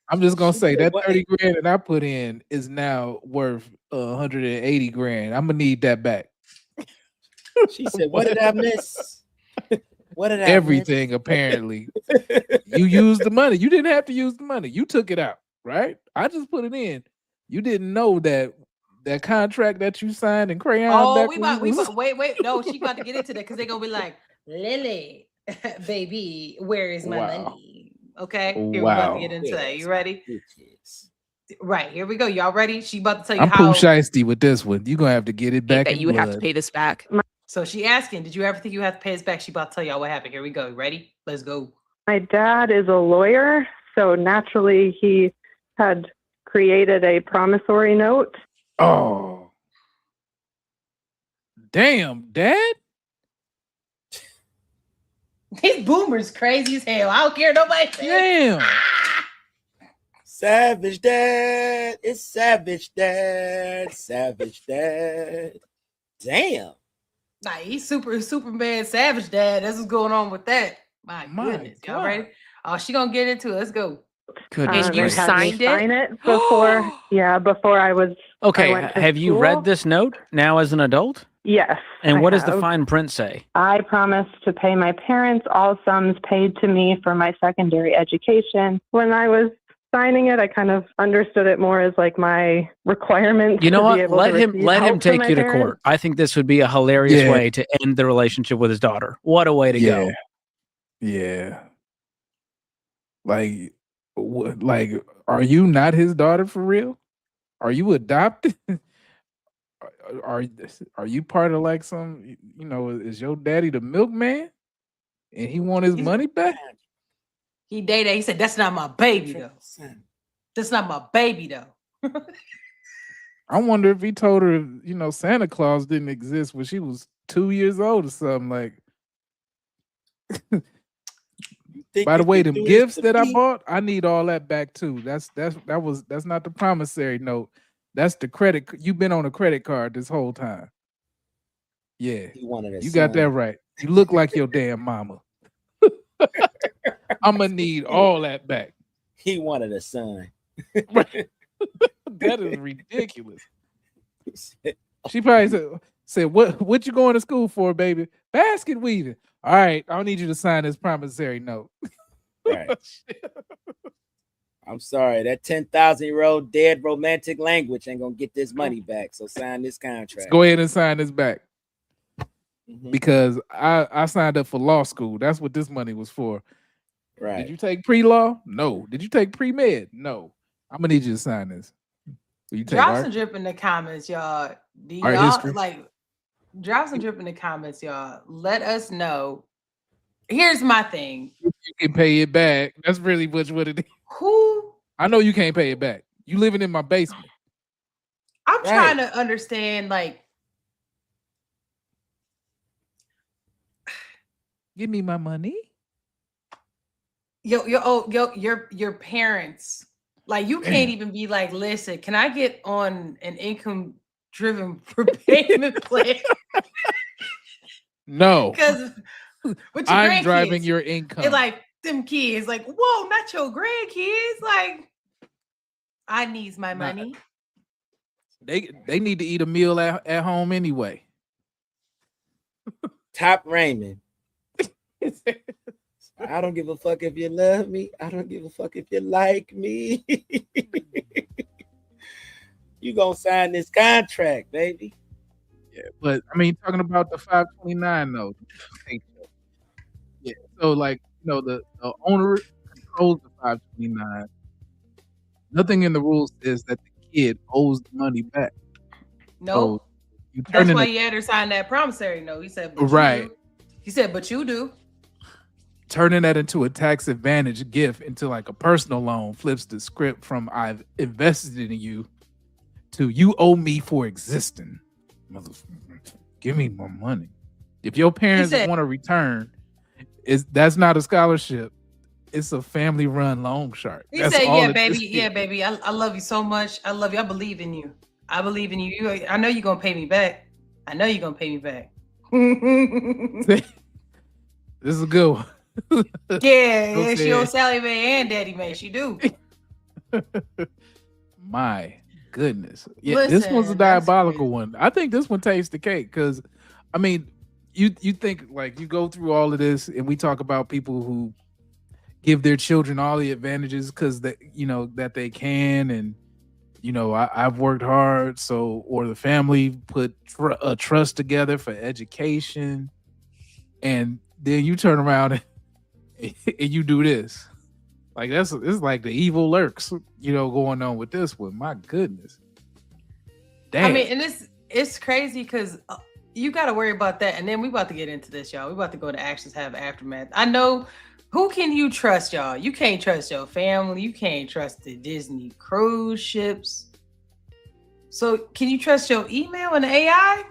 I'm just gonna say that 30 grand that I put in is now worth 180 grand. I'm gonna need that back. She said, "What did I miss? What did I Everything miss?" Apparently. You used the money. You didn't have to use the money. You took it out, right? I just put it in. You didn't know that contract that you signed in crayon. Oh, we about wait. No, she about to get into that because they're gonna be like, Lily, baby, where is my money? Okay, here we about to get into that. You ready? Right, here we go. Y'all ready? She about to tell you I'm how poop shiesty with this one. You're gonna have to get it back. That you would have to pay this back. So she asking, did you ever think you have to pay this back? She about to tell y'all what happened. Here we go. Ready? Let's go. My dad is a lawyer, so naturally he had created a promissory note. Oh. Damn, Dad. These boomers crazy as hell. I don't care nobody. Damn. Savage Dad. It's Savage Dad. Savage Dad. Damn. Nah, he's Superman Savage Dad. That's what's going on with that. My goodness. Y'all God. ready? Oh, she gonna get into it. Let's go. And you They had me signed it? sign it before. Yeah, before I was. I Okay, went to have you school. read this note now as an adult? Yes. And I what does the have. fine print say? I promised to pay my parents all sums paid to me for my secondary education. When I was signing it, I kind of understood it more as like my requirement. You know to what? Be able Let to him receive let him help from take my you to parents. court. I think this would be a hilarious Yeah. way to end the relationship with his daughter. What a way to go. Yeah. Like, are you not his daughter for real? Are you adopted? Are you part of like some, is your daddy the milkman and he want his money back? He dated. He said, "That's not my baby though. That's not my baby though." I wonder if he told her, Santa Claus didn't exist when she was 2 years old or something. Like, by the way, them gifts that I bought, I need all that back too. That's not the promissory note. That's the credit. You've been on a credit card this whole time. Yeah, you got that right. You look like your damn mama. I'm gonna need all that back. He wanted a son. That is ridiculous. She probably said, what you going to school for, baby? Basket weaving. All right, I don't need you to sign this promissory note. Right. I'm sorry, that 10,000-year-old dead romantic language ain't gonna get this money back. So sign this contract. Let's go ahead and sign this back. Because I signed up for law school. That's what this money was for. Right. Did you take pre-law? No. Did you take pre-med? No. I'm gonna need you to sign this. Will you take Drop art? some drip in the comments, y'all. Do Art y'all history? like drop some drip in the comments, y'all? Let us know. Here's my thing. You can pay it back. That's really what it is. Who? I know you can't pay it back. You living in my basement. I'm trying to understand, like, give me my money. Your parents, like, you can't even be like, listen, can I get on an income driven repayment plan? No. Because with your I'm grandkids, driving your income. They're like them kids, like, whoa, not your grandkids. Like, I needs my money. They need to eat a meal at home anyway. Top Raymond. I don't give a fuck if you love me. I don't give a fuck if you like me. You gonna sign this contract, baby. Yeah, but I mean, talking about the 529 though. Yeah, so like, the owner controls the 529. Nothing in the rules says that the kid owes the money back. No, you turn that's in why the- he had her sign that promissory note. He said, but Right. You do. He said, but you do. turning that into a tax advantage gift into like a personal loan flips the script from I've invested in you to you owe me for existing. Give me more money. If your parents want to return, that's not a scholarship. It's a family-run loan shark. He said, "Yeah, baby. Yeah, baby. I love you so much. I love you. I believe in you. I believe in you. I know you're gonna pay me back. I know you're gonna pay me back." This is a good one. Yeah, she on Sally Mae and Daddy Mae. She do. My goodness. Yeah, listen, this one's a diabolical one. I think this one takes the cake because, I mean, you think like you go through all of this and we talk about people who give their children all the advantages because that that they can, and I've worked hard, so or the family put a trust together for education, and then you turn around and you do this. Like it's like the evil lurks, going on with this one. My goodness. Damn. I mean, and it's crazy because you got to worry about that, and then we about to get into this, y'all. We about to go to actions have aftermath. I know. Who can you trust, y'all? You can't trust your family. You can't trust the Disney cruise ships. So can you trust your email and AI?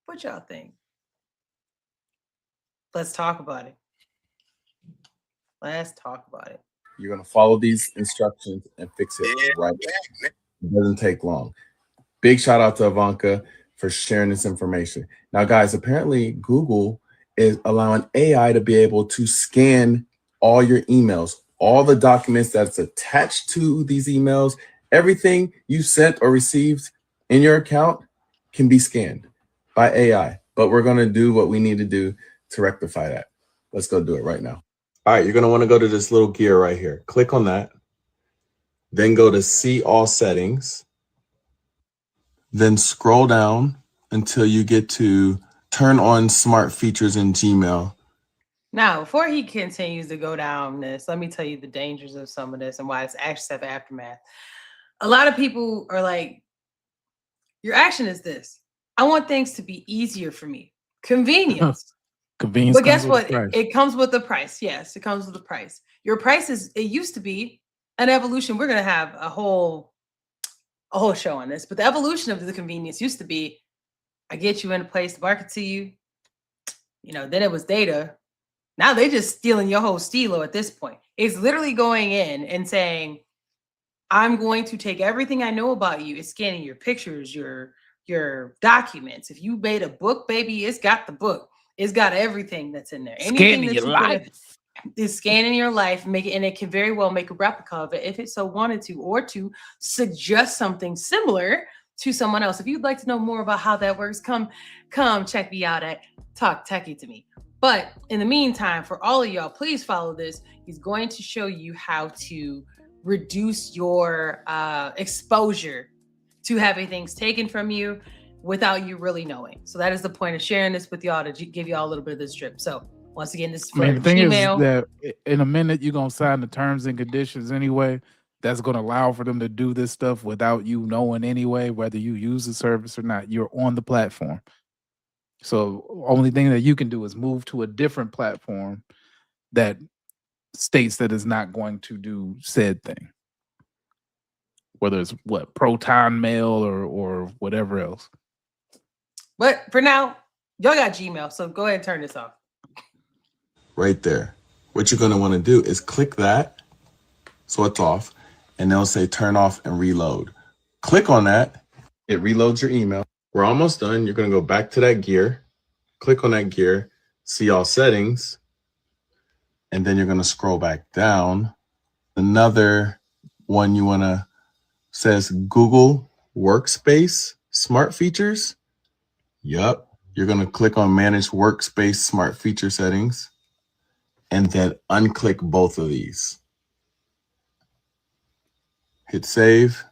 What y'all think? Let's talk about it. Let's talk about it. You're going to follow these instructions and fix it right. It doesn't take long. Big shout out to Ivanka for sharing this information. Now, guys, apparently Google is allowing AI to be able to scan all your emails, all the documents that's attached to these emails, everything you sent or received in your account can be scanned by AI. But we're going to do what we need to do to rectify that. Let's go do it right now. All right, you're going to want to go to this little gear right here. Click on that. Then go to see all settings. Then scroll down until you get to turn on smart features in Gmail. Now, before he continues to go down this, let me tell you the dangers of some of this and why it's actions have aftermath. A lot of people are like, your action is this. I want things to be easier for me. Convenience. Convenience. But guess what? It comes with the price. Yes, it comes with the price. Your price it used to be an evolution. We're going to have a whole show on this, but the evolution of the convenience used to be, I get you in a place to market to you. Then it was data. Now they just stealing your whole stilo at this point. It's literally going in and saying, I'm going to take everything I know about you. It's scanning your pictures, your documents. If you made a book, baby, it's got the book. It's got everything that's in there. Scanning your life. It's scanning your life, and it can very well make a replica of it if it so wanted to, or to suggest something similar to someone else. If you'd like to know more about how that works, come check me out at Talk Techie to Me. But in the meantime, for all of y'all, please follow this. He's going to show you how to reduce your exposure to having things taken from you without you really knowing. So that is the point of sharing this with y'all, to give y'all a little bit of this drip. So once again, this is for the thing Gmail. Is that in a minute you're gonna sign the terms and conditions anyway. That's gonna allow for them to do this stuff without you knowing anyway, whether you use the service or not. You're on the platform. So only thing that you can do is move to a different platform that states that it's not going to do said thing. Whether it's Proton Mail or whatever else. But for now, y'all got Gmail, so go ahead and turn this off. Right there. What you're going to want to do is click that so it's off, and they'll say turn off and reload. Click on that. It reloads your email. We're almost done. You're going to go back to that gear. Click on that gear. See all settings. And then you're going to scroll back down. Another one you want to says Google Workspace Smart Features. Yup. You're going to click on Manage Workspace Smart Feature Settings and then unclick both of these. Hit save.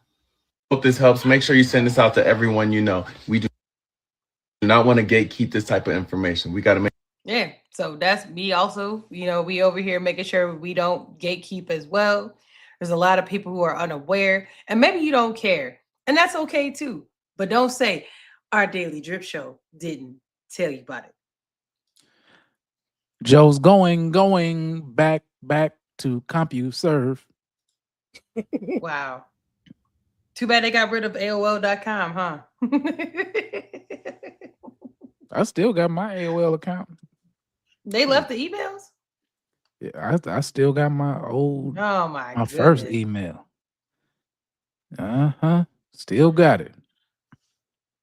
Hope this helps. Make sure you send this out to everyone you know. We do not want to gatekeep this type of information. We got to make. Yeah. So that's me also. We over here making sure we don't gatekeep as well. There's a lot of people who are unaware, and maybe you don't care, and that's okay too. But don't say our daily drip show didn't tell you about it. Joe's going back to CompuServe. Wow. Too bad they got rid of AOL.com, huh? I still got my AOL account. They left the emails? Yeah, I still got my old, Oh my first goodness. email. Still got it.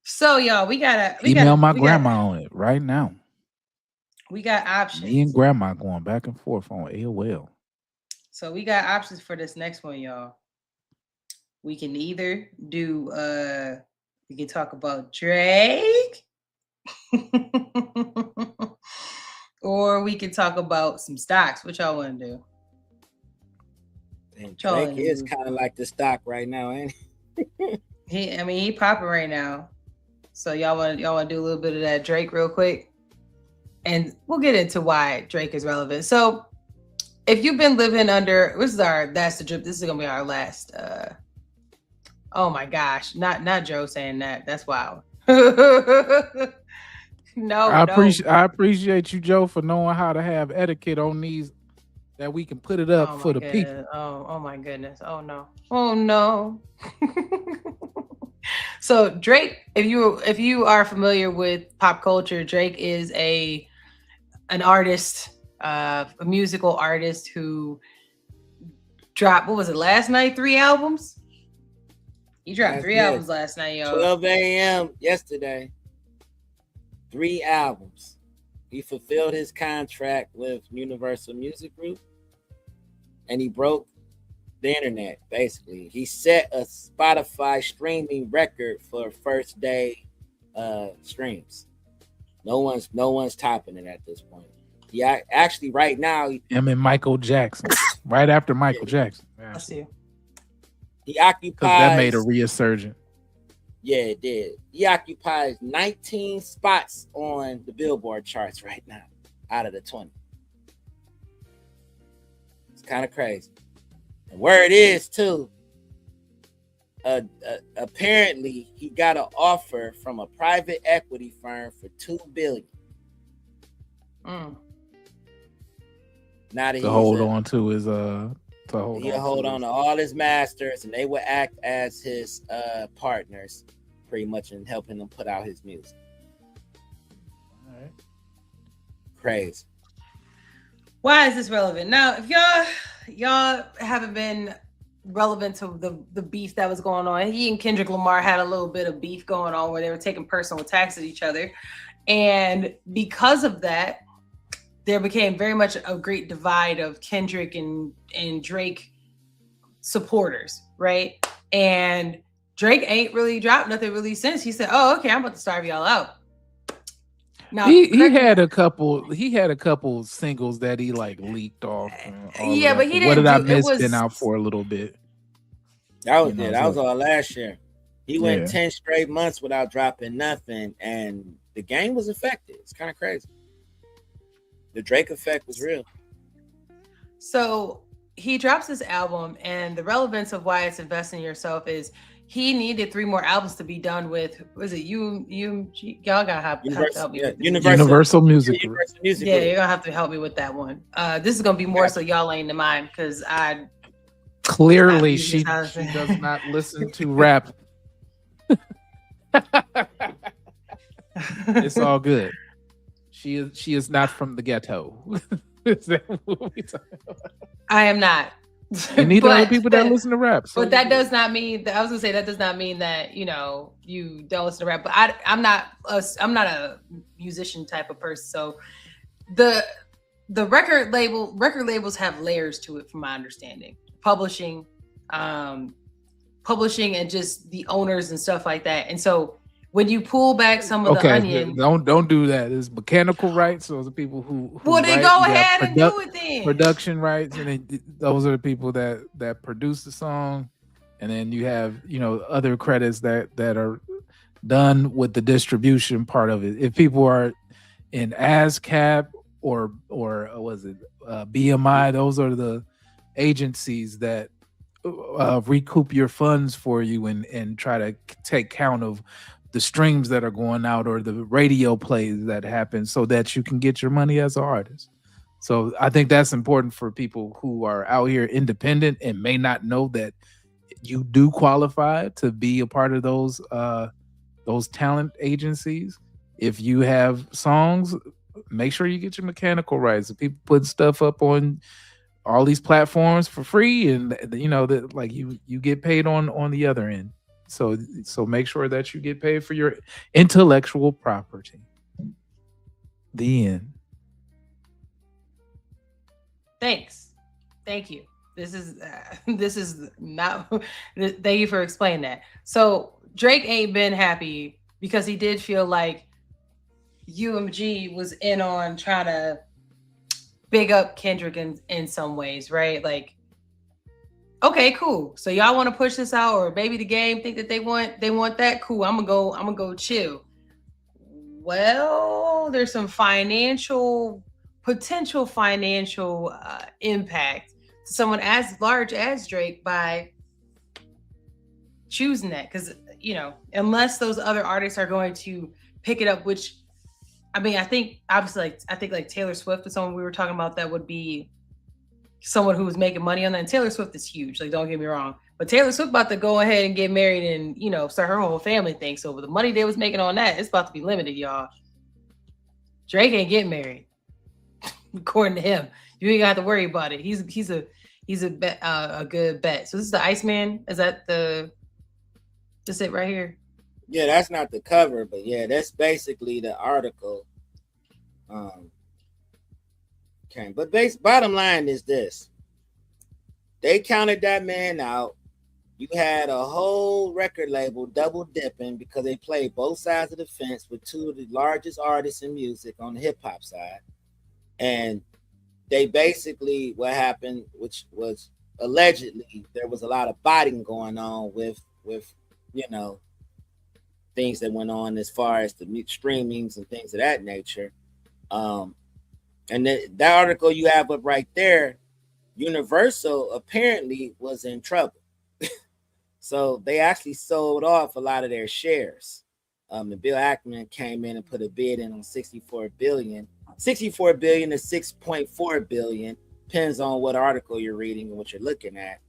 So y'all, we Email my grandma on it right now. We got options. Me and grandma going back and forth on AOL. So we got options for this next one, y'all. We can either do we can talk about Drake. Or we can talk about some stocks. What y'all want to do? And Drake is kind of like the stock right now, ain't he? He popping right now. So y'all want to do a little bit of that Drake real quick, and we'll get into why Drake is relevant. So if you've been living under, that's the drip. This is gonna be our last. Oh my gosh, not Joe saying that. That's wild. No, I appreciate you, Joe, for knowing how to have etiquette on these, that we can put it up for the people. Oh my goodness. Oh no. So Drake, if you are familiar with pop culture, Drake is an artist, a musical artist who dropped, what was it, last night? 3 albums? He dropped 3 albums last night, y'all. 12 a.m. yesterday. 3 albums. He fulfilled his contract with Universal Music Group, and he broke the internet. Basically, he set a Spotify streaming record for first day streams. No one's topping it at this point. Yeah, actually, right now, him and Michael Jackson, right after Michael Jackson. I see. He occupies. That made a resurgence. Yeah, it did. He occupies 19 spots on the Billboard charts right now, out of the 20. It's kind of crazy. And where it is too, apparently he got an offer from a private equity firm for $2 billion. Now that to hold on to his he'll hold on to all his masters, and they will act as his partners, pretty much, in helping him put out his music. All right. Crazy. Why is this relevant? Now, if y'all haven't been relevant to the beef that was going on, he and Kendrick Lamar had a little bit of beef going on where they were taking personal attacks at each other. And because of that, there became very much a great divide of Kendrick and Drake supporters, right? And Drake ain't really dropped nothing really since. He said, "Oh, okay, I'm about to starve y'all out." Now he had a couple singles that he like leaked off. Yeah, but he didn't. What did I miss? Been out for a little bit. That was it. That was all last year. He went 10 straight months without dropping nothing, and the game was affected. It's kind of crazy. The Drake effect was real. So he drops this album, and the relevance of why it's investing in yourself is he needed 3 more albums to be done with. Was it y'all gotta have to help me? Universal Music Group. Yeah, you're gonna have to help me with that one. This is gonna be more so y'all ain't in mine, because I clearly she does not listen to rap. It's all good. She is not from the ghetto. Is that what we talking about? I am not. You need other people that listen to rap. So but that does not mean that, I was gonna say, that does not mean that you don't listen to rap. But I'm not a musician type of person. So the record labels have layers to it, from my understanding. Publishing and just the owners and stuff like that. And so when you pull back some of the onion, don't do that. It's mechanical rights. Those are people who well, they go ahead and do it then. Production rights, and those are the people that produce the song, and then you have other credits that are done with the distribution part of it. If people are in ASCAP or was it BMI, those are the agencies that recoup your funds for you and try to take count of the streams that are going out or the radio plays that happen, so that you can get your money as an artist. So I think that's important for people who are out here independent and may not know that you do qualify to be a part of those talent agencies. If you have songs, make sure you get your mechanical rights. If people put stuff up on all these platforms for free, and that like you get paid on the other end. So make sure that you get paid for your intellectual property. The end. Thanks. Thank you. This is not. Thank you for explaining that. So Drake ain't been happy because he did feel like UMG was in on trying to big up Kendrick in some ways, right? Like, okay, cool. So y'all want to push this out, or maybe the game think that they want that. Cool. I'm gonna go chill. Well, there's some potential financial impact to someone as large as Drake by choosing that, because unless those other artists are going to pick it up, which I mean, I think obviously, like Taylor Swift is someone we were talking about that would be someone who was making money on that. And Taylor Swift is huge, like, don't get me wrong, but Taylor Swift about to go ahead and get married and start her whole family thing. So with the money they was making on that, it's about to be limited, y'all. Drake ain't getting married, according to him. You ain't got to worry about it. He's a good bet. So this is the Iceman. Is that this it right here? Yeah, that's not the cover, but yeah, that's basically the article. Okay, but bottom line is this: they counted that man out. You had a whole record label double dipping because they played both sides of the fence with two of the largest artists in music on the hip hop side, and they basically, what happened, which was allegedly there was a lot of botting going on with things that went on as far as the streamings and things of that nature. And that article you have up right there, Universal apparently was in trouble. So they actually sold off a lot of their shares. And Bill Ackman came in and put a bid in on $64 billion to $6.4 billion. Depends on what article you're reading and what you're looking at.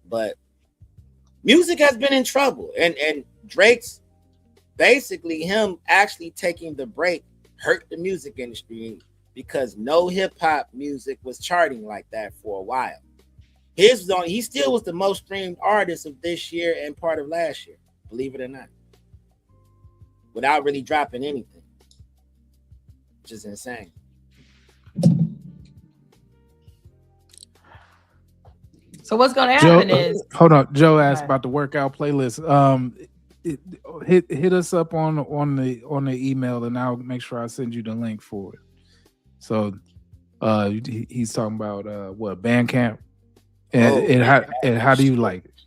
But music has been in trouble. And Drake's basically him actually taking the break hurt the music industry because no hip hop music was charting like that for a while. He still was the most streamed artist of this year and part of last year, believe it or not, without really dropping anything, which is insane. So what's going to happen is, hold on. Joe asked about the workout playlist. Hit us up on the email, and I'll make sure I send you the link for it. So he's talking about what, Bandcamp, and how do you like it?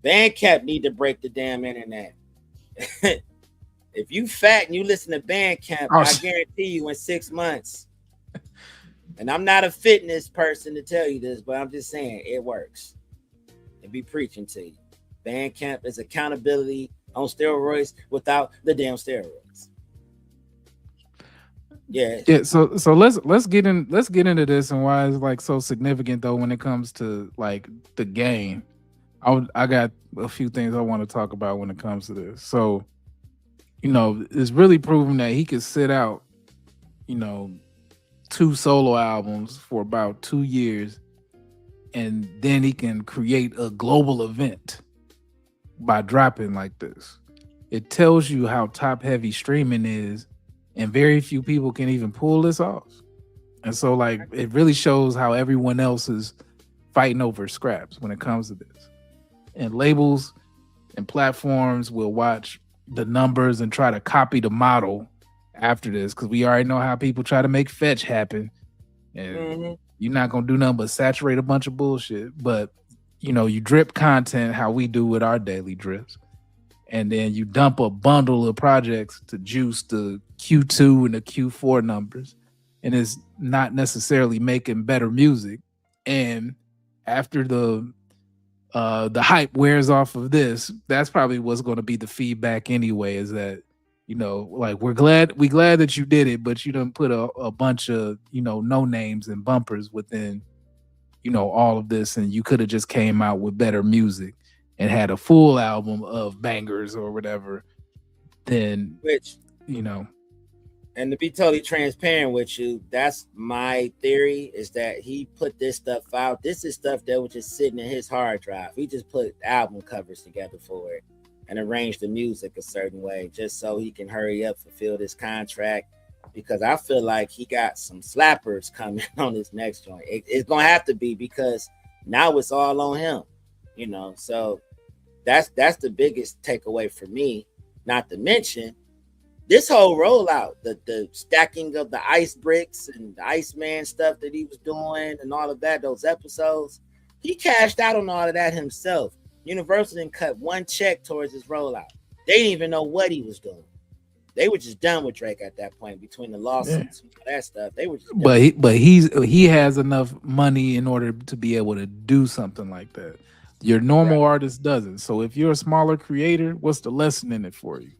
Bandcamp need to break the damn internet. If you fat and you listen to Bandcamp, I guarantee you in 6 months. And I'm not a fitness person to tell you this, but I'm just saying it works. And be preaching to you. Bandcamp is accountability on steroids without the damn steroids. Yeah. Yeah. So let's get into this and why it's like so significant though when it comes to like the game. I got a few things I want to talk about when it comes to this. So, it's really proven that he could sit out, 2 solo albums for about 2 years, and then he can create a global event by dropping like this. It tells you how top heavy streaming is, and very few people can even pull this off. And so like it really shows how everyone else is fighting over scraps when it comes to this. And labels and platforms will watch the numbers and try to copy the model after this, because we already know how people try to make fetch happen. And you're not gonna do nothing but saturate a bunch of bullshit. But you drip content how we do with our daily drips, and then you dump a bundle of projects to juice the Q2 and the Q4 numbers, and it's not necessarily making better music. And after the hype wears off of this, that's probably what's going to be the feedback anyway, is that like we glad that you did it, but you done put a bunch of no names and bumpers within all of this, and you could have just came out with better music and had a full album of bangers or whatever. Then and to be totally transparent with you, that's my theory, is that he put this stuff out. This is stuff that was just sitting in his hard drive. He just put album covers together for it and arranged the music a certain way just so he can hurry up, fulfill this contract, because I feel like he got some slappers coming on this next joint. It's going to have to be, because now it's all on him, so that's the biggest takeaway for me. Not to mention this whole rollout, the stacking of the ice bricks and the Iceman stuff that he was doing and all of that, those episodes, he cashed out on all of that himself. Universal didn't cut one check towards his rollout. They didn't even know what he was doing. They were just done with Drake at that point, between the lawsuits and all that stuff. They were just done. But he has enough money in order to be able to do something like that. Your normal artist doesn't. So if you're a smaller creator, what's the lesson in it for you?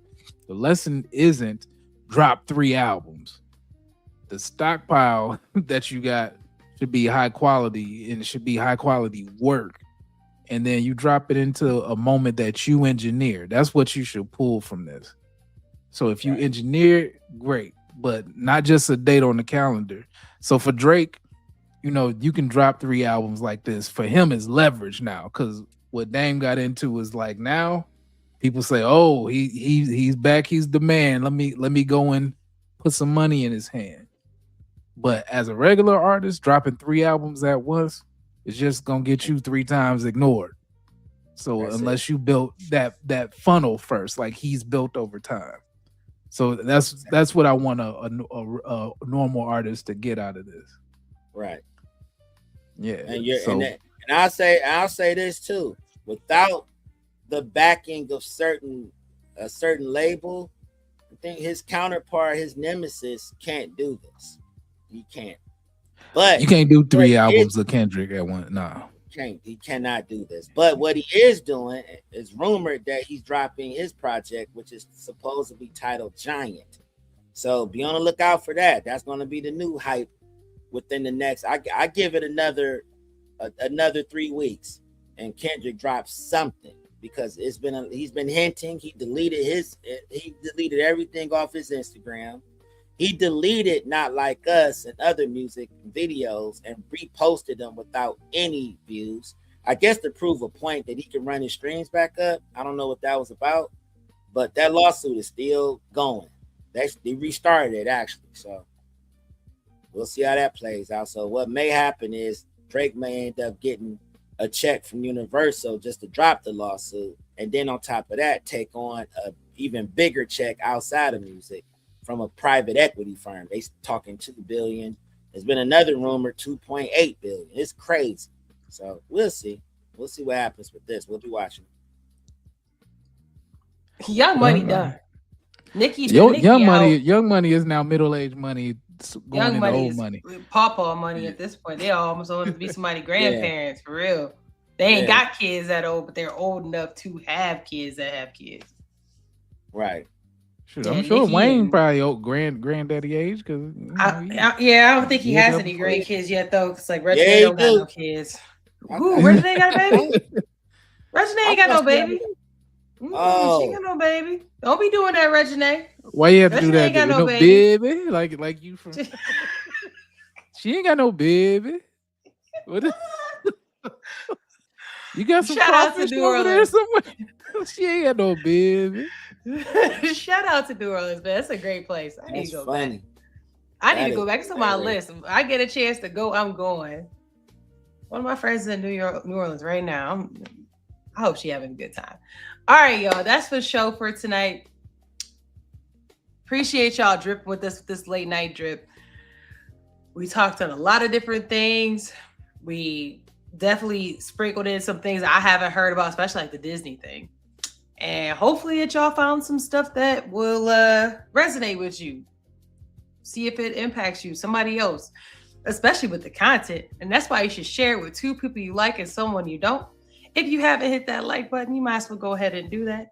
The lesson isn't drop 3 albums. The stockpile that you got should be high quality, and it should be high quality work. And then you drop it into a moment that you engineer. That's what you should pull from this. So if you engineer, great, but not just a date on the calendar. So for Drake, you can drop 3 albums like this. For him, is leverage now, because what Dame got into was like, now people say, oh, he's back, he's the man. Let me go and put some money in his hand. But as a regular artist, dropping 3 albums at once is just gonna get you 3 times ignored. So unless you built that funnel first, like he's built over time. So that's what I want a normal artist to get out of this. Right. Yeah. And I'll say this too. Without the backing of a certain label, I think his counterpart, his nemesis, can't do this. He can't. But you can't do 3 albums of Kendrick at once. No. He cannot do this. But what he is doing is rumored that he's dropping his project, which is supposedly titled Giant. So be on the lookout for that. That's going to be the new hype within the next. I give it another 3 weeks, and Kendrick drops something, because he's been hinting. He deleted everything off his Instagram. He deleted Not Like Us and other music videos and reposted them without any views. I guess to prove a point that he can run his streams back up. I don't know what that was about, but that lawsuit is still going. They restarted it, actually. So we'll see how that plays out. So what may happen is Drake may end up getting a check from Universal just to drop the lawsuit, and then on top of that, take on a even bigger check outside of music from a private equity firm. They talking $2 billion. There's been another rumor, $2.8 billion. It's crazy. So we'll see. We'll see what happens with this. We'll be watching. Young Money done. Young Money is now middle-aged money going Young into Money old is money. Pawpaw money at this point. They almost want to be somebody's grandparents for real. They ain't got kids that old, but they're old enough to have kids that have kids. Right. Shoot, I'm sure Wayne probably old granddaddy age, because I don't think he has any grandkids yet though. Cause like Reggie don't got no kids. Who? Reggie ain't got a baby. Reggie ain't got no baby. She ain't got no baby. Don't be doing that, Reggie. Why you have to do that? Ain't got no baby. Like you from. She ain't got no baby. What? You got some crawfish over there somewhere? She ain't got no baby. Shout out to New Orleans, man. That's a great place. I need to go funny. back. I need to go back. It's on my list. If I get a chance to go, I'm going. One of my friends is in New Orleans right now. I hope she's having a good time. All right, y'all. That's the show for tonight. Appreciate y'all dripping with us with this late night drip. We talked on a lot of different things. We definitely sprinkled in some things I haven't heard about, especially like the Disney thing. And hopefully that y'all found some stuff that will resonate with you. See if it impacts you, somebody else, especially with the content. And that's why you should share it with 2 people you like and someone you don't. If you haven't hit that like button, you might as well go ahead and do that.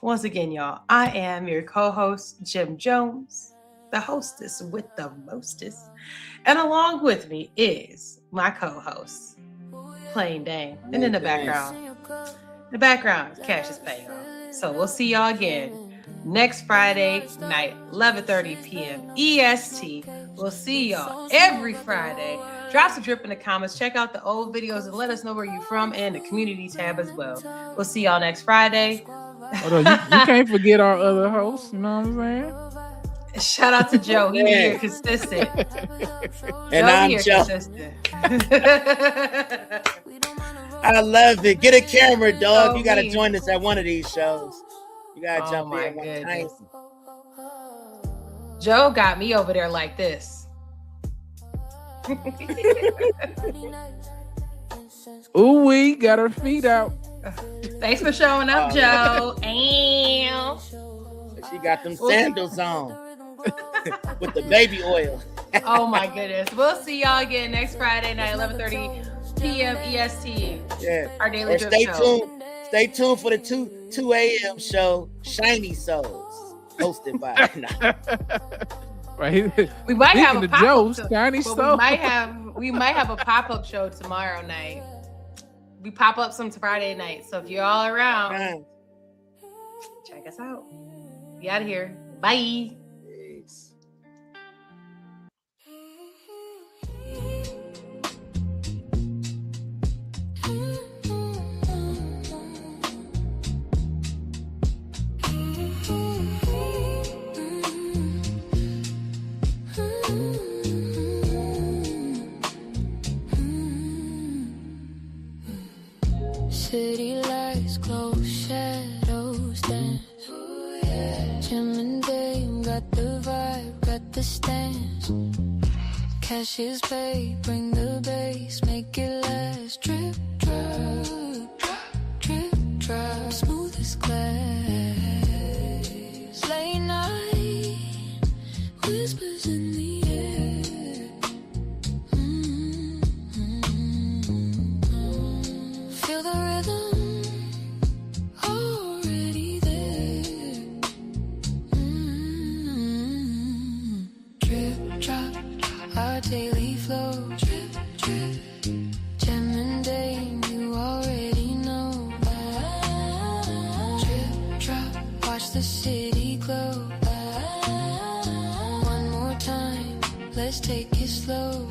Once again, y'all, I am your co-host, Jim Jones, the hostess with the mostest. And along with me is my co-host, Plain Dane. And in the background is Cassius Payoff. So we'll see y'all again next Friday night, 11:30 p.m. EST. We'll see y'all every Friday. Drop some drip in the comments. Check out the old videos and let us know where you're from and the community tab as well. We'll see y'all next Friday. Hold on, you can't forget our other hosts. You know what I'm saying? Shout out to Joe. He here consistent. And I'm Joe. Consistent. I love it. Get a camera, dog. You got to join us at one of these shows. You got to jump in one time. Joe got me over there like this. Ooh, we got her feet out. Thanks for showing up, Joe. She got them sandals on with the baby oil. Oh my goodness. We'll see y'all again next Friday night, 11:30 p.m. EST. Yeah. Our daily drip stay show. tuned. Stay tuned for the 2 a.m. show, Shiny Souls, hosted by. Right. We might have a pop-up show. Shiny Soul. We might have a pop-up show tomorrow night. We pop up some Friday night. So if you're all around, check us out. Be out of here. Bye. Peace. City lights, close shadows dance. Jim and Dame got the vibe, got the stance. Cash is paid, bring the bass, make it last. Drip, drop, drip, drop, smooth as glass. Late night, whispers in the air. Feel the rhythm already there. Drip, drop, our daily flow. Drip, drip, Gem and Dame, you already know. Drip, drop, watch the city glow. One more time, let's take it slow.